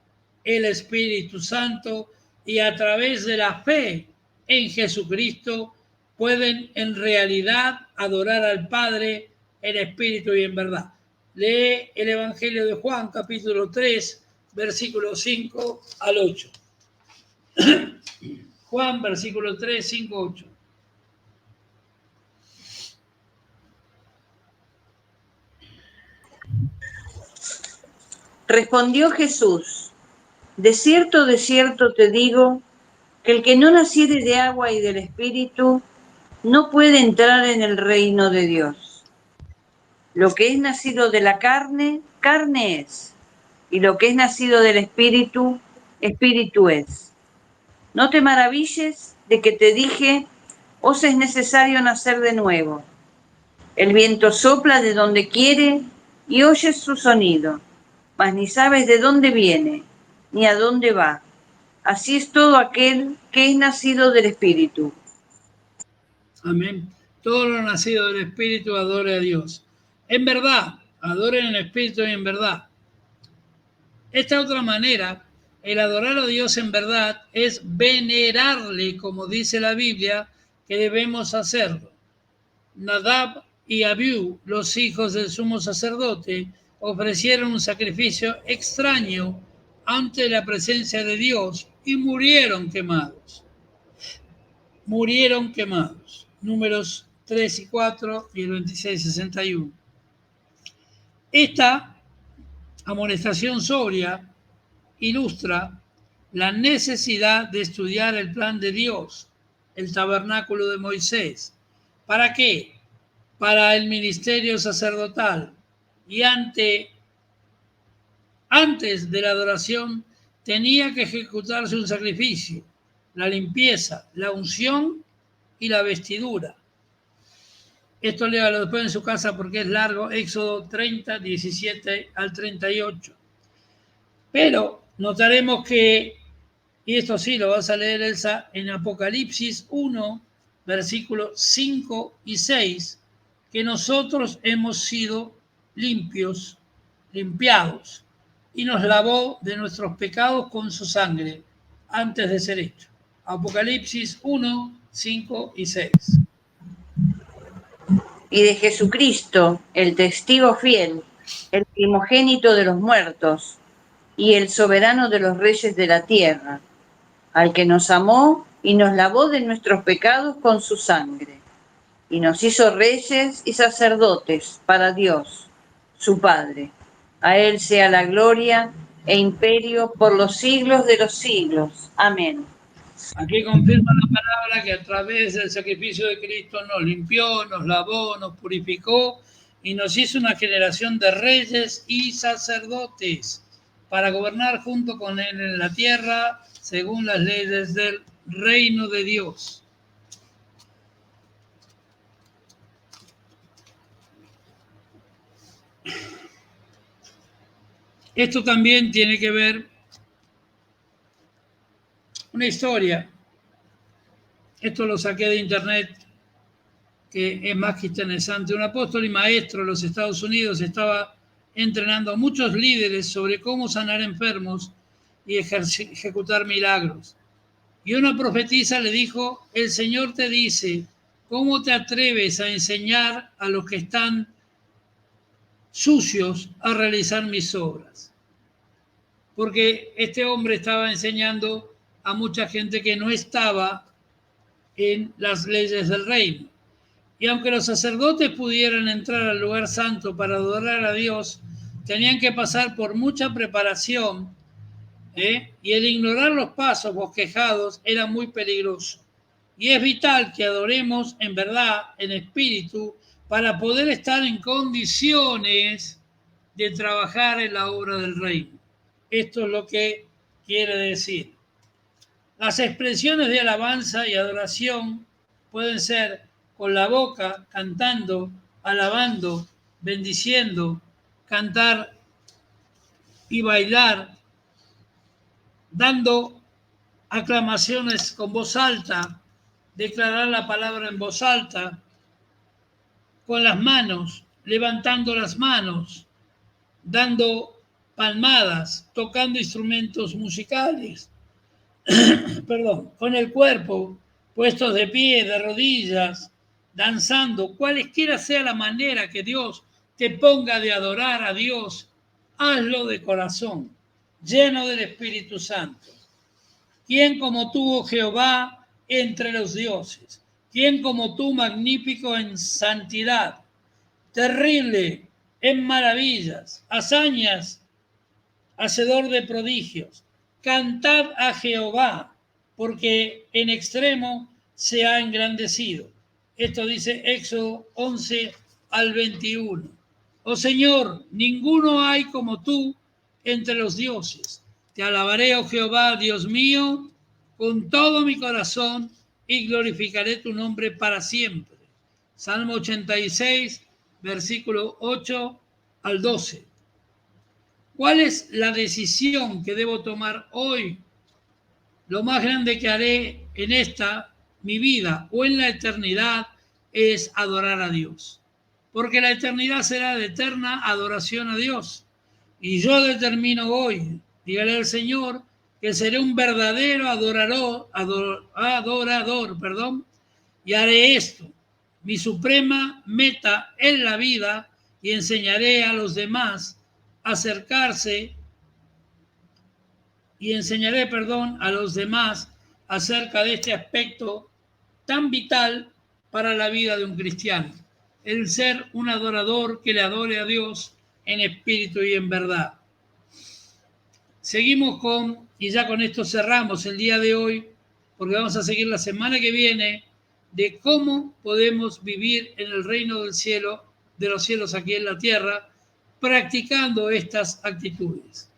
el Espíritu Santo y a través de la fe en Jesucristo pueden en realidad adorar al Padre en espíritu y en verdad. Lee el Evangelio de Juan, capítulo 3, versículos 5 al 8. Juan, versículo 3, 5, 8. Respondió Jesús: de cierto te digo, que el que no naciere de agua y del Espíritu no puede entrar en el reino de Dios. Lo que es nacido de la carne, carne es, y lo que es nacido del Espíritu, Espíritu es. No te maravilles de que te dije, os es necesario nacer de nuevo. El viento sopla de donde quiere y oyes su sonido, mas ni sabes de dónde viene, ni a dónde va. Así es todo aquel que es nacido del Espíritu. Amén. Todo lo nacido del Espíritu adore a Dios. En verdad, adoren en espíritu y en verdad. Esta otra manera, el adorar a Dios en verdad, es venerarle, como dice la Biblia, que debemos hacerlo. Nadab y Abiú, los hijos del sumo sacerdote, ofrecieron un sacrificio extraño ante la presencia de Dios y murieron quemados. Murieron quemados. Números 3 y 4 y el 26-61. Esta amonestación sobria ilustra la necesidad de estudiar el plan de Dios, el tabernáculo de Moisés. ¿Para qué? Para el ministerio sacerdotal. Y antes de la adoración tenía que ejecutarse un sacrificio, la limpieza, la unción y la vestidura. Esto léalo después en su casa porque es largo, Éxodo 30, 17 al 38. Pero notaremos que, y esto sí lo vas a leer, Elsa, en Apocalipsis 1, versículos 5 y 6, que nosotros hemos sido limpiados, y nos lavó de nuestros pecados con su sangre antes de ser hecho. Apocalipsis 1, 5 y 6. Y de Jesucristo, el testigo fiel, el primogénito de los muertos y el soberano de los reyes de la tierra, al que nos amó y nos lavó de nuestros pecados con su sangre, y nos hizo reyes y sacerdotes para Dios, su Padre. A Él sea la gloria e imperio por los siglos de los siglos. Amén. Aquí confirma la palabra que a través del sacrificio de Cristo nos limpió, nos lavó, nos purificó y nos hizo una generación de reyes y sacerdotes para gobernar junto con Él en la tierra según las leyes del reino de Dios. Esto también tiene que ver una historia. Esto lo saqué de internet, que es más que interesante. Un apóstol y maestro de los Estados Unidos estaba entrenando a muchos líderes sobre cómo sanar enfermos y ejecutar milagros. Y una profetisa le dijo: el Señor te dice, ¿cómo te atreves a enseñar a los que están sucios a realizar mis obras? Porque este hombre estaba enseñando a mucha gente que no estaba en las leyes del reino. Y aunque los sacerdotes pudieran entrar al lugar santo para adorar a Dios, tenían que pasar por mucha preparación, y el ignorar los pasos bosquejados era muy peligroso. Y es vital que adoremos en verdad, en espíritu, para poder estar en condiciones de trabajar en la obra del reino. Esto es lo que quiere decir. Las expresiones de alabanza y adoración pueden ser con la boca, cantando, alabando, bendiciendo, cantar y bailar, dando aclamaciones con voz alta, declarar la palabra en voz alta, con las manos, levantando las manos, dando palmadas, tocando instrumentos musicales, con el cuerpo, puestos de pie, de rodillas, danzando, cualesquiera sea la manera que Dios te ponga de adorar a Dios, hazlo de corazón, lleno del Espíritu Santo. ¿Quién como tú, oh Jehová, entre los dioses? ¿Quién como tú, magnífico en santidad, terrible en maravillas, hazañas, hacedor de prodigios? Cantad a Jehová, porque en extremo se ha engrandecido. Esto dice Éxodo 11 al 21. Oh Señor, ninguno hay como tú entre los dioses. Te alabaré, oh Jehová, Dios mío, con todo mi corazón y glorificaré tu nombre para siempre. Salmo 86, versículo 8 al 12. ¿Cuál es la decisión que debo tomar hoy? Lo más grande que haré en mi vida o en la eternidad, es adorar a Dios. Porque la eternidad será de eterna adoración a Dios. Y yo determino hoy, dígale al Señor, que seré un verdadero adorador, y haré esto, mi suprema meta en la vida, y enseñaré a los demás acercarse y enseñaré, a los demás acerca de este aspecto tan vital para la vida de un cristiano, el ser un adorador que le adore a Dios en espíritu y en verdad. Seguimos y ya con esto cerramos el día de hoy, porque vamos a seguir la semana que viene, de cómo podemos vivir en el reino del cielo, de los cielos aquí en la tierra, practicando estas actitudes.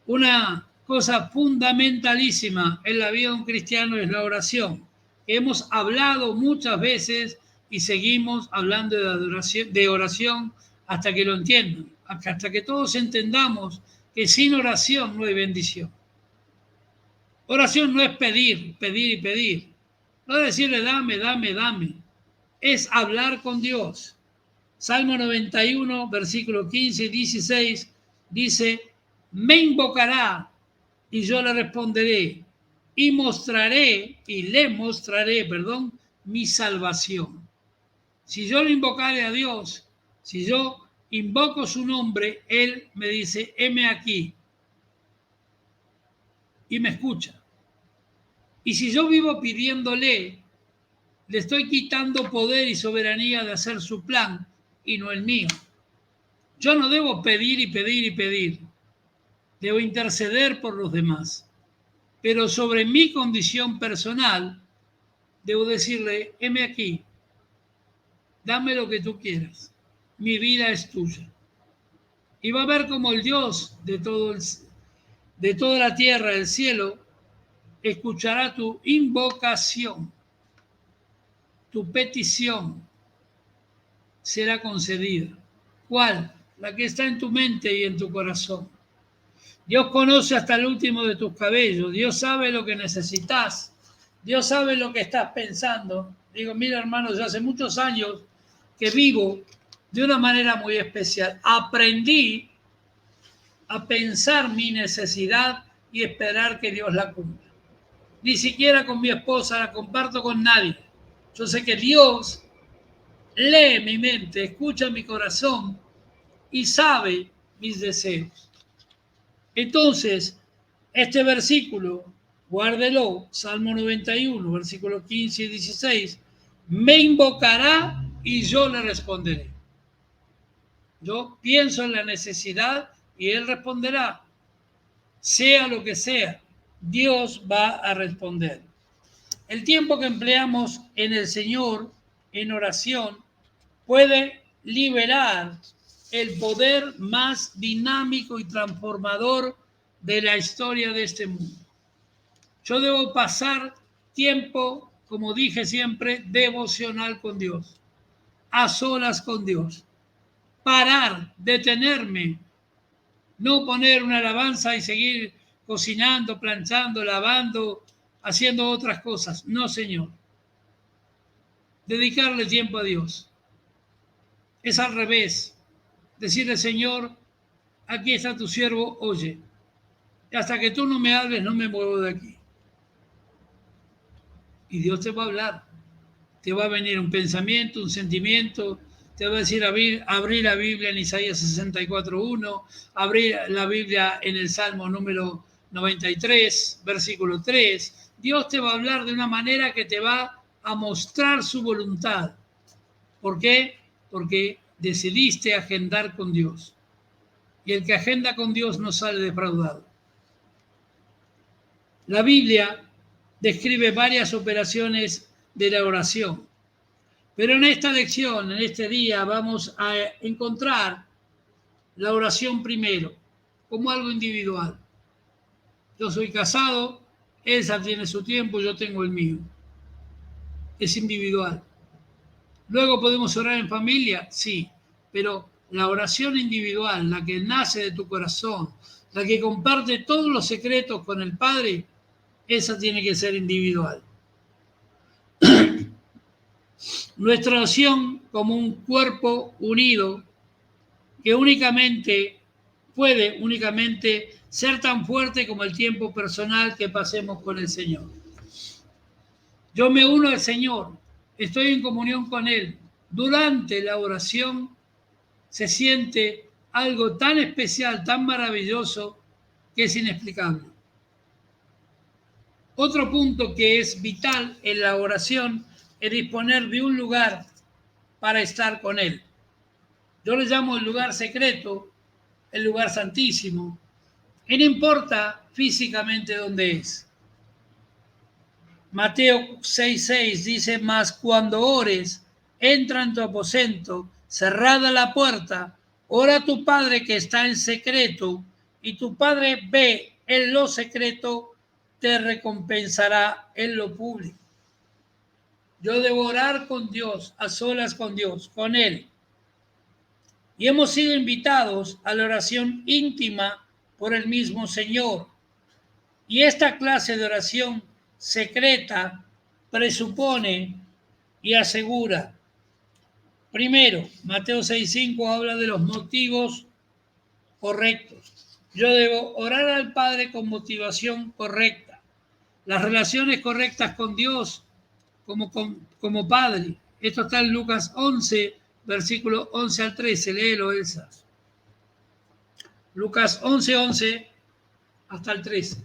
Una cosa fundamentalísima en la vida de un cristiano es la oración. Hemos hablado muchas veces y seguimos hablando de oración hasta que lo entiendan, hasta que todos entendamos que sin oración no hay bendición. Oración no es pedir, pedir y pedir. No es decirle dame, dame, dame. Es hablar con Dios. Salmo 91, versículo 15 y 16 dice: me invocará y yo le responderé y le mostraré, mi salvación. Si yo le invocare a Dios, si yo invoco su nombre, Él me dice: heme aquí, y me escucha. Y si yo vivo pidiéndole, le estoy quitando poder y soberanía de hacer su plan y no el mío. Yo no debo pedir y pedir y pedir. Debo interceder por los demás. Pero sobre mi condición personal, debo decirle, heme aquí, dame lo que tú quieras, mi vida es tuya. Y va a ver como el Dios de toda la tierra, del cielo, escuchará tu invocación, tu petición será concedida. ¿Cuál? La que está en tu mente y en tu corazón. Dios conoce hasta el último de tus cabellos. Dios sabe lo que necesitas. Dios sabe lo que estás pensando. Digo, mira hermanos, ya hace muchos años que vivo de una manera muy especial. Aprendí a pensar mi necesidad y esperar que Dios la cumpla. Ni siquiera con mi esposa la comparto con nadie. Yo sé que Dios lee mi mente, escucha mi corazón y sabe mis deseos. Entonces, este versículo, guárdelo, Salmo 91, versículos 15 y 16, me invocará y yo le responderé. Yo pienso en la necesidad y Él responderá. Sea lo que sea, Dios va a responder. El tiempo que empleamos en el Señor, en oración, puede liberar el poder más dinámico y transformador de la historia de este mundo. Yo debo pasar tiempo, como dije siempre, devocional con Dios, a solas con Dios. Parar, detenerme, no poner una alabanza y seguir cocinando, planchando, lavando, haciendo otras cosas. No, Señor. Dedicarle tiempo a Dios. Es al revés. Decirle, Señor, aquí está tu siervo, oye. Hasta que tú no me hables, no me muevo de aquí. Y Dios te va a hablar. Te va a venir un pensamiento, un sentimiento. Te va a decir abrir la Biblia en Isaías 64:1, abrir la Biblia en el Salmo número 93, versículo 3. Dios te va a hablar de una manera que te va a mostrar su voluntad. ¿Por qué? Porque decidiste agendar con Dios. Y el que agenda con Dios no sale defraudado. La Biblia describe varias operaciones de la oración. Pero en esta lección, en este día, vamos a encontrar la oración primero, como algo individual. Yo soy casado, Elsa tiene su tiempo, yo tengo el mío. Es individual. Luego podemos orar en familia, sí, pero la oración individual, la que nace de tu corazón, la que comparte todos los secretos con el Padre, esa tiene que ser individual. Nuestra oración como un cuerpo unido que puede únicamente ser tan fuerte como el tiempo personal que pasemos con el Señor. Yo me uno al Señor, estoy en comunión con Él. Durante la oración se siente algo tan especial, tan maravilloso, que es inexplicable. Otro punto que es vital en la oración es disponer de un lugar para estar con Él. Yo le llamo el lugar secreto, el lugar santísimo, y no importa físicamente dónde es. Mateo 6:6 dice, mas cuando ores, entra en tu aposento, cerrada la puerta, ora a tu Padre que está en secreto, y tu Padre ve en lo secreto, te recompensará en lo público. Yo debo orar con Dios, a solas con Dios, con Él. Y hemos sido invitados a la oración íntima por el mismo Señor. Y esta clase de oración secreta presupone y asegura. Primero, Mateo 6:5 habla de los motivos correctos. Yo debo orar al Padre con motivación correcta. Las relaciones correctas con Dios como Padre. Esto está en Lucas 11, versículo 11 al 13. Léelo, Elsa. Lucas 11 hasta el 13.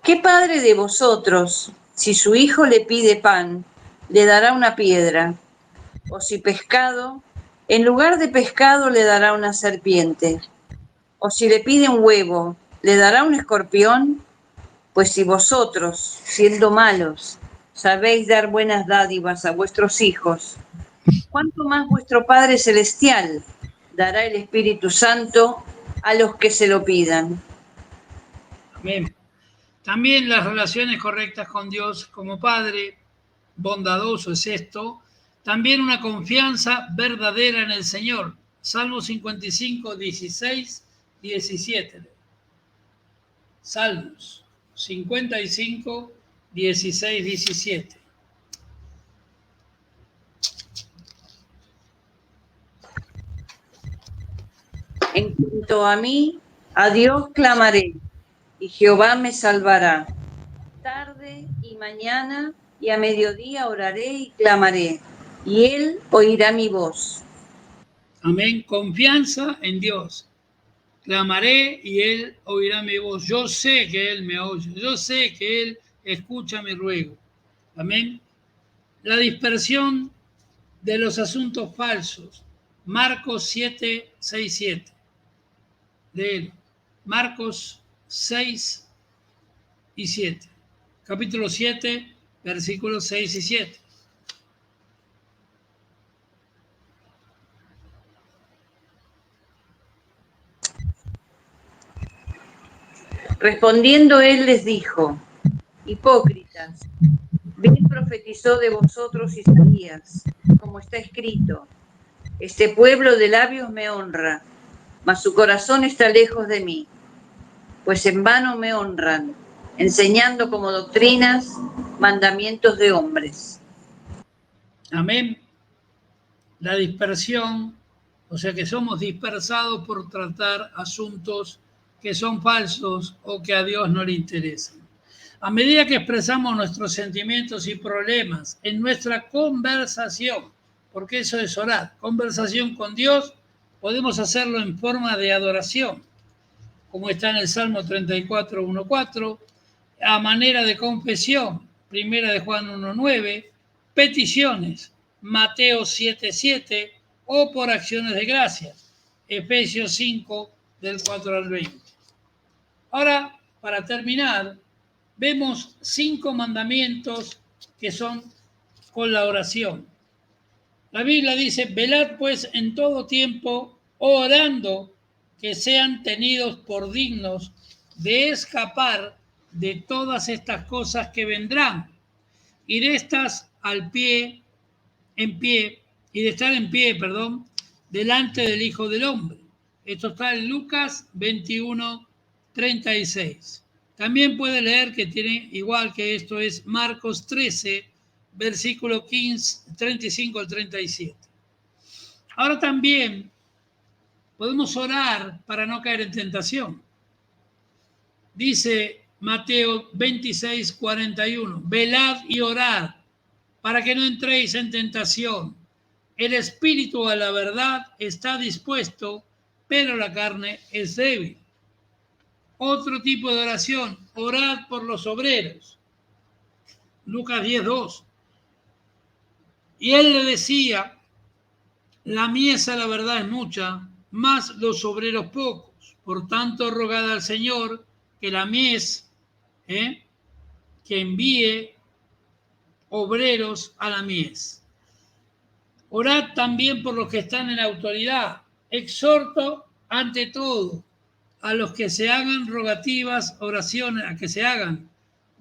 ¿Qué padre de vosotros, si su hijo le pide pan, le dará una piedra? O si pescado, en lugar de pescado le dará una serpiente. O si le pide un huevo, le dará un escorpión. Pues si vosotros, siendo malos, sabéis dar buenas dádivas a vuestros hijos, ¿cuánto más vuestro Padre Celestial dará el Espíritu Santo a los que se lo pidan? Amén. También las relaciones correctas con Dios como Padre bondadoso es esto. También una confianza verdadera en el Señor. Salmo 55, 16, 17. Salmos 55, 16, 17. En cuanto a mí, a Dios clamaré, y Jehová me salvará. Tarde y mañana y a mediodía oraré y clamaré, y Él oirá mi voz. Amén. Confianza en Dios. Clamaré y Él oirá mi voz. Yo sé que Él me oye. Yo sé que Él escucha mi ruego. Amén. La dispersión de los asuntos falsos. Marcos 7, 6, 7. Léelo. Marcos 6 y 7. Capítulo 7, versículos 6 y 7. Respondiendo él les dijo: hipócritas, bien profetizó de vosotros Isaías, como está escrito: este pueblo de labios me honra, mas su corazón está lejos de mí, pues en vano me honran, enseñando como doctrinas mandamientos de hombres. Amén. La dispersión, o sea que somos dispersados por tratar asuntos que son falsos o que a Dios no le interesan. A medida que expresamos nuestros sentimientos y problemas en nuestra conversación, porque eso es orar, conversación con Dios, podemos hacerlo en forma de adoración, como está en el Salmo 34, 1:4, a manera de confesión, primera de Juan 1:9, peticiones, Mateo 7:7, o por acciones de gracias, Efesios 5, del 4 al 20. Ahora, para terminar, vemos 5 mandamientos que son con la oración. La Biblia dice: velad pues en todo tiempo, orando, que sean tenidos por dignos de escapar de todas estas cosas que vendrán, y de estas al pie, en pie, y de estar en pie, delante del Hijo del Hombre. Esto está en Lucas 21, 36. También puede leer que tiene igual que esto es Marcos 13, versículo 15, 35 al 37. Ahora también podemos orar para no caer en tentación. Dice Mateo 26, 41, velad y orad para que no entréis en tentación. El espíritu a la verdad está dispuesto, pero la carne es débil. Otro tipo de oración, orad por los obreros. Lucas 10:2. Y él le decía: la mies a la verdad es mucha, mas los obreros pocos. Por tanto, rogad al Señor que la mies, que envíe obreros a la mies. Orad también por los que están en autoridad. Exhorto ante todo a los que se hagan rogativas, oraciones, a que se hagan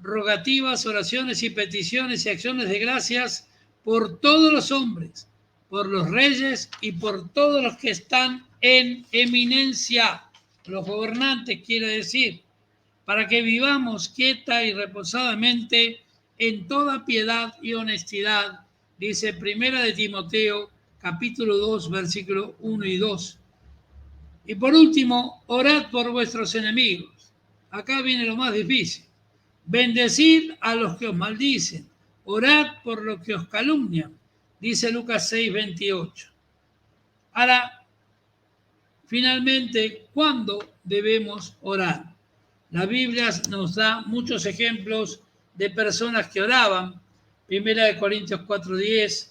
rogativas, oraciones y peticiones y acciones de gracias por todos los hombres, por los reyes y por todos los que están en eminencia, los gobernantes quiere decir, para que vivamos quieta y reposadamente en toda piedad y honestidad, dice Primera de Timoteo, capítulo 2, versículos 1 y 2. Y por último, orad por vuestros enemigos. Acá viene lo más difícil. Bendecid a los que os maldicen. Orad por los que os calumnian, dice Lucas 6, 28. Ahora, finalmente, ¿cuándo debemos orar? La Biblia nos da muchos ejemplos de personas que oraban. Primera de Corintios 4:10,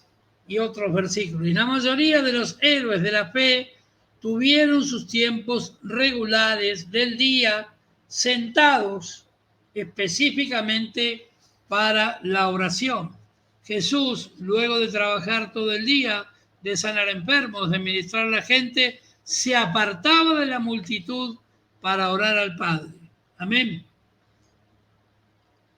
y otros versículos. Y la mayoría de los héroes de la fe tuvieron sus tiempos regulares del día sentados específicamente para la oración. Jesús, luego de trabajar todo el día, de sanar enfermos, de ministrar a la gente, se apartaba de la multitud para orar al Padre. Amén.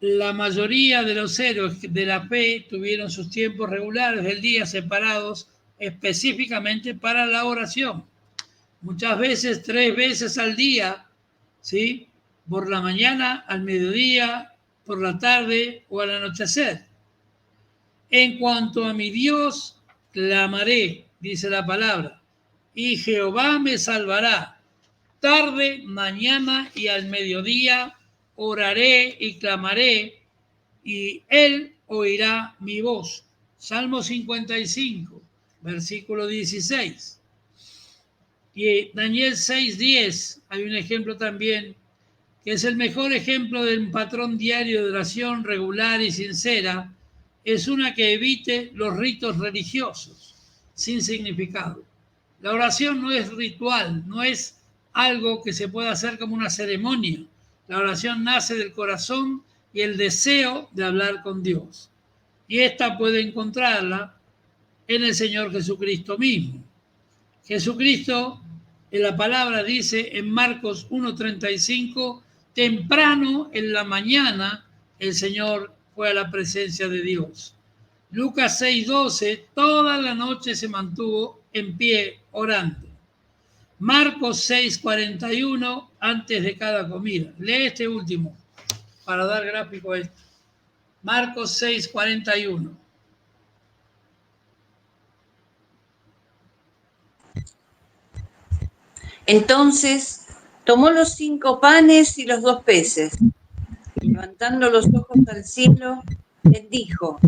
La mayoría de los héroes de la fe tuvieron sus tiempos regulares del día separados específicamente para la oración. Muchas veces 3 veces al día, ¿sí? Por la mañana, al mediodía, por la tarde o al anochecer. En cuanto a mi Dios, clamaré, dice la palabra, y Jehová me salvará. Tarde, mañana y al mediodía oraré y clamaré, y él oirá mi voz. Salmo 55, versículo 16. Y Daniel 6:10, hay un ejemplo también, que es el mejor ejemplo de un patrón diario de oración regular y sincera, es una que evite los ritos religiosos sin significado. La oración no es ritual, no es algo que se pueda hacer como una ceremonia. La oración nace del corazón y el deseo de hablar con Dios. Y esta puede encontrarla en el Señor Jesucristo mismo. Jesucristo, en la palabra dice en Marcos 1:35, temprano en la mañana el Señor fue a la presencia de Dios. Lucas 6:12, toda la noche se mantuvo en pie orando. Marcos 6:41, antes de cada comida. Lee este último para dar gráfico a esto. Marcos 6:41. Entonces tomó los 5 panes y los 2 peces, y levantando los ojos al cielo, bendijo,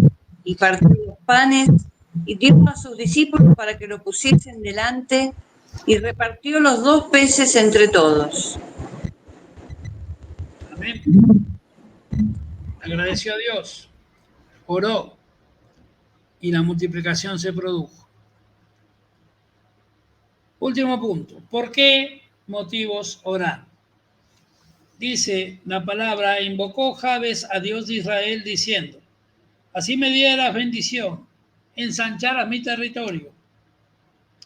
y partió los panes, y dio a sus discípulos para que lo pusiesen delante, y repartió los 2 peces entre todos. Amén. Agradeció a Dios, oró, y la multiplicación se produjo. Último punto. ¿Por qué motivos orar? Dice la palabra, invocó Jabes a Dios de Israel diciendo, así me dieras bendición, ensancharas mi territorio,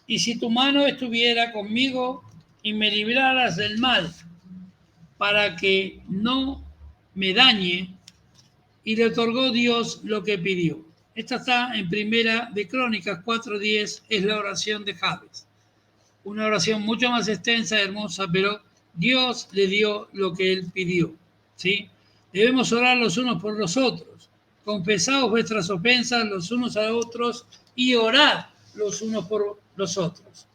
y si tu mano estuviera conmigo y me libraras del mal, para que no me dañe, y le otorgó Dios lo que pidió. Esta está en Primera de Crónicas 4:10, es la oración de Jabes. Una oración mucho más extensa, hermosa, pero Dios le dio lo que él pidió, ¿sí? Debemos orar los unos por los otros. Confesaos vuestras ofensas los unos a otros y orad los unos por los otros.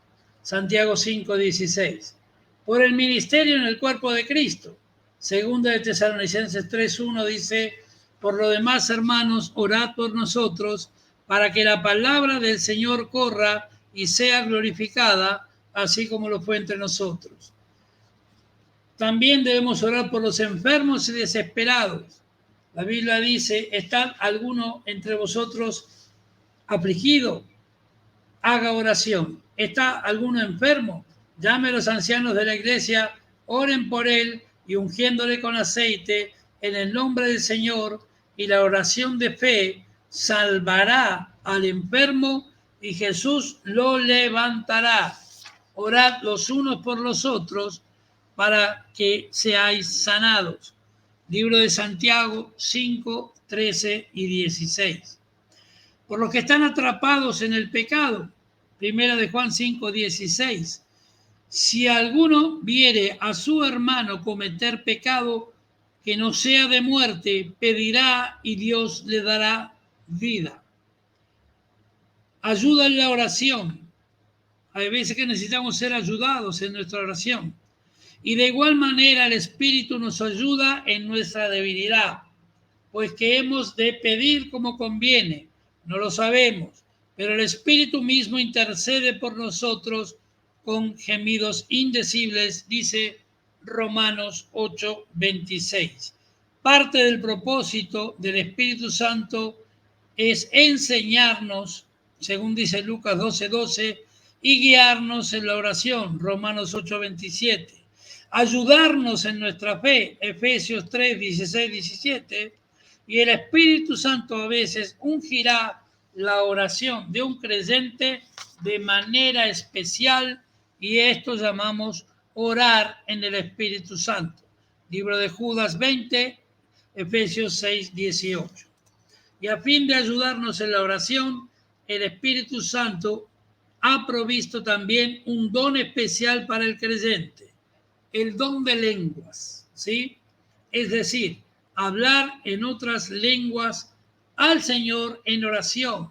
Santiago 5:16. Por el ministerio en el cuerpo de Cristo. Segunda de Tesalonicenses 3:1 dice, por lo demás, hermanos, orad por nosotros para que la palabra del Señor corra y sea glorificada, así como lo fue entre nosotros. También debemos orar por los enfermos y desesperados. La Biblia dice, ¿está alguno entre vosotros afligido? Haga oración. ¿Está alguno enfermo? Llame a los ancianos de la iglesia, oren por él y ungiéndole con aceite en el nombre del Señor, y la oración de fe salvará al enfermo y Jesús lo levantará. Orad los unos por los otros para que seáis sanados. Libro de Santiago 5, 13 y 16. Por los que están atrapados en el pecado. Primera de Juan 5, 16. Si alguno viere a su hermano cometer pecado que no sea de muerte, pedirá y Dios le dará vida. Ayuda en la oración. Hay veces que necesitamos ser ayudados en nuestra oración. Y de igual manera el Espíritu nos ayuda en nuestra debilidad, pues que hemos de pedir como conviene. No lo sabemos, pero el Espíritu mismo intercede por nosotros con gemidos indecibles, dice Romanos 8:26. Parte del propósito del Espíritu Santo es enseñarnos según dice Lucas 12:12, y guiarnos en la oración, Romanos 8:27. Ayudarnos en nuestra fe, Efesios 3:16-17, y el Espíritu Santo a veces ungirá la oración de un creyente de manera especial, y esto llamamos orar en el Espíritu Santo. Libro de Judas 20, Efesios 6:18. Y a fin de ayudarnos en la oración, el Espíritu Santo ha provisto también un don especial para el creyente, el don de lenguas, ¿sí? Es decir, hablar en otras lenguas al Señor en oración,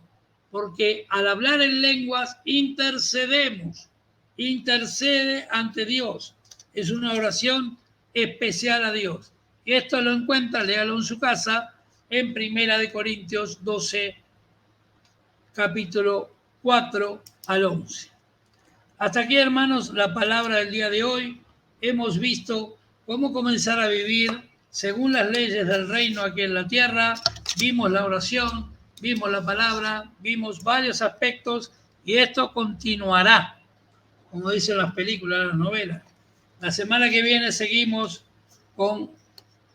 porque al hablar en lenguas intercedemos, intercede ante Dios. Es una oración especial a Dios. Y esto lo encuentra, léalo en su casa, en 1 Corintios 12, capítulo 4 al 11. Hasta aquí, hermanos, la palabra del día de hoy. Hemos visto cómo comenzar a vivir según las leyes del reino aquí en la tierra. Vimos la oración, vimos la palabra, vimos varios aspectos y esto continuará, como dicen las películas, las novelas. La semana que viene seguimos con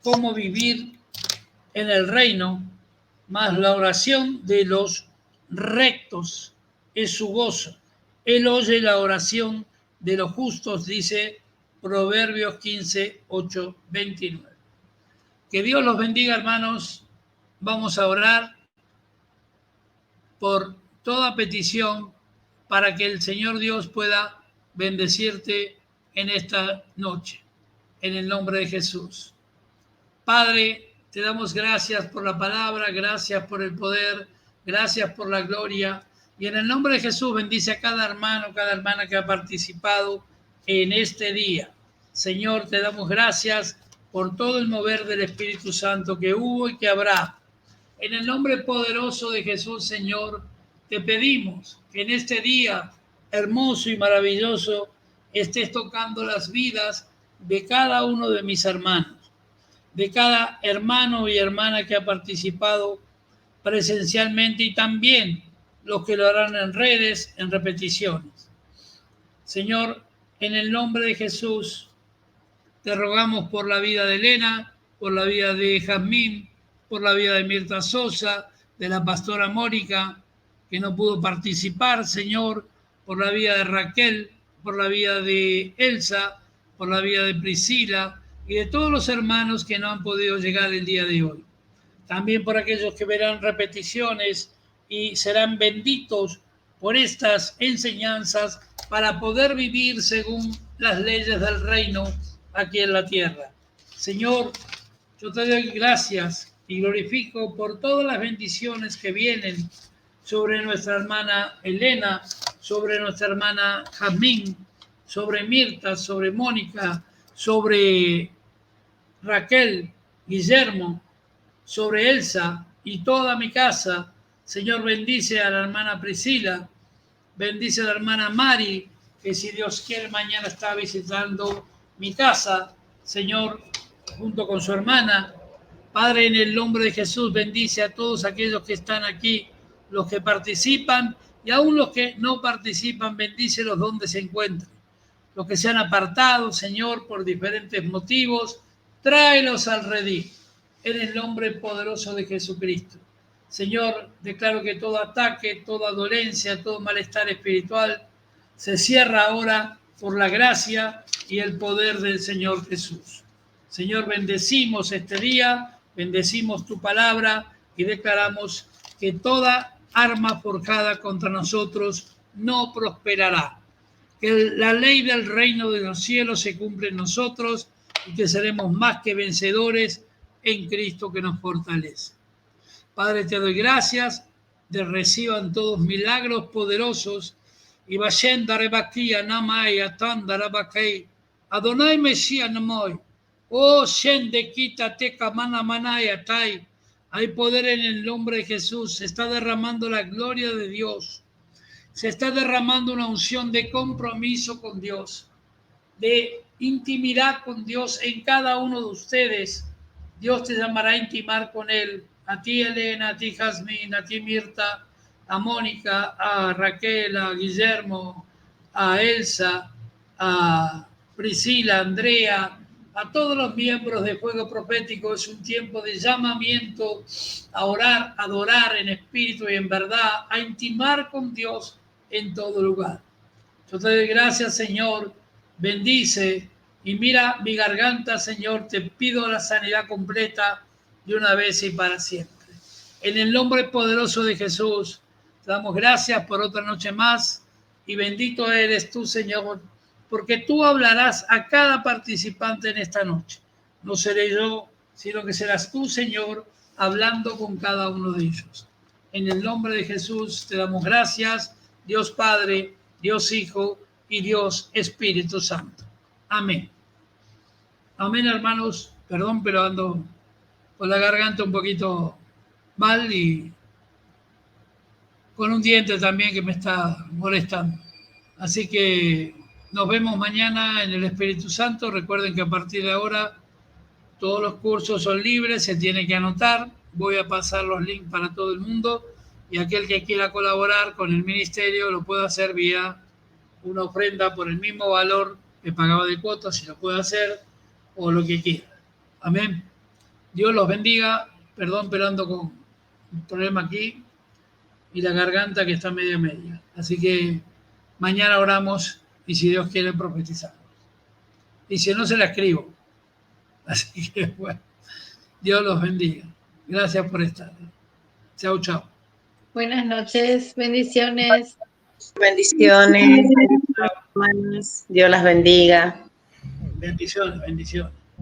cómo vivir en el reino, más la oración de los rectos es su gozo. Él oye la oración de los justos, dice Proverbios 15, 8, 29. Que Dios los bendiga, hermanos. Vamos a orar por toda petición para que el Señor Dios pueda bendecirte en esta noche. En el nombre de Jesús. Padre, te damos gracias por la palabra, gracias por el poder, gracias por la gloria. Y en el nombre de Jesús bendice a cada hermano, cada hermana que ha participado en este día. Señor, te damos gracias por todo el mover del Espíritu Santo que hubo y que habrá. En el nombre poderoso de Jesús, Señor, te pedimos que en este día hermoso y maravilloso estés tocando las vidas de cada uno de mis hermanos, de cada hermano y hermana que ha participado presencialmente y también los que lo harán en redes, en repeticiones. Señor, en el nombre de Jesús, te rogamos por la vida de Elena, por la vida de Jazmín, por la vida de Mirta Sosa, de la pastora Mónica, que no pudo participar, Señor, por la vida de Raquel, por la vida de Elsa, por la vida de Priscila y de todos los hermanos que no han podido llegar el día de hoy. También por aquellos que verán repeticiones y serán benditos por estas enseñanzas para poder vivir según las leyes del reino aquí en la tierra. Señor, yo te doy gracias y glorifico por todas las bendiciones que vienen sobre nuestra hermana Elena, sobre nuestra hermana Jazmín, sobre Mirta, sobre Mónica, sobre Raquel, Guillermo, sobre Elsa y toda mi casa. Señor, bendice a la hermana Priscila, bendice a la hermana Mari, que si Dios quiere mañana está visitando mi casa, Señor, junto con su hermana. Padre, en el nombre de Jesús, bendice a todos aquellos que están aquí, los que participan y aún los que no participan, bendícelos donde se encuentren. Los que se han apartado, Señor, por diferentes motivos, tráelos al redil, en el nombre poderoso de Jesucristo. Señor, declaro que todo ataque, toda dolencia, todo malestar espiritual se cierra ahora por la gracia y el poder del Señor Jesús. Señor, bendecimos este día, bendecimos tu palabra y declaramos que toda arma forjada contra nosotros no prosperará. Que la ley del reino de los cielos se cumple en nosotros y que seremos más que vencedores en Cristo que nos fortalece. Padre, te doy gracias, de reciban todos milagros poderosos y vayan darebakia namai atandarabakei Adonai Mesías namoy. Oh, shende quita teca mana manaya tai. Hay poder en el nombre de Jesús. Se está derramando la gloria de Dios. Se está derramando una unción de compromiso con Dios, de intimidad con Dios en cada uno de ustedes. Dios te llamará a intimar con Él. A ti, Elena, a ti, Jazmín, a ti, Mirta, a Mónica, a Raquel, a Guillermo, a Elsa, a Priscila, a Andrea, a todos los miembros de Fuego Profético. Es un tiempo de llamamiento a orar, a adorar en espíritu y en verdad, a intimar con Dios en todo lugar. Yo te doy gracias, Señor, bendice y mira mi garganta, Señor, te pido la sanidad completa de una vez y para siempre. En el nombre poderoso de Jesús, te damos gracias por otra noche más y bendito eres tú, Señor, porque tú hablarás a cada participante en esta noche. No seré yo, sino que serás tú, Señor, hablando con cada uno de ellos. En el nombre de Jesús te damos gracias, Dios Padre, Dios Hijo y Dios Espíritu Santo. Amén. Amén, hermanos. Perdón, pero ando con la garganta un poquito mal y con un diente también que me está molestando. Así que nos vemos mañana en el Espíritu Santo. Recuerden que a partir de ahora todos los cursos son libres, se tiene que anotar. Voy a pasar los links para todo el mundo y aquel que quiera colaborar con el ministerio lo puede hacer vía una ofrenda por el mismo valor que pagaba de cuotas, si lo puede hacer, o lo que quiera. Amén. Dios los bendiga. Perdón, pero ando con un problema aquí y la garganta que está media. Así que mañana oramos y si Dios quiere profetizamos. Y si no, se la escribo. Así que bueno, Dios los bendiga. Gracias por estar. Chau, chau. Buenas noches, bendiciones. Bendiciones, hermanos. Dios las bendiga. Bendiciones.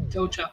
Chau, chau.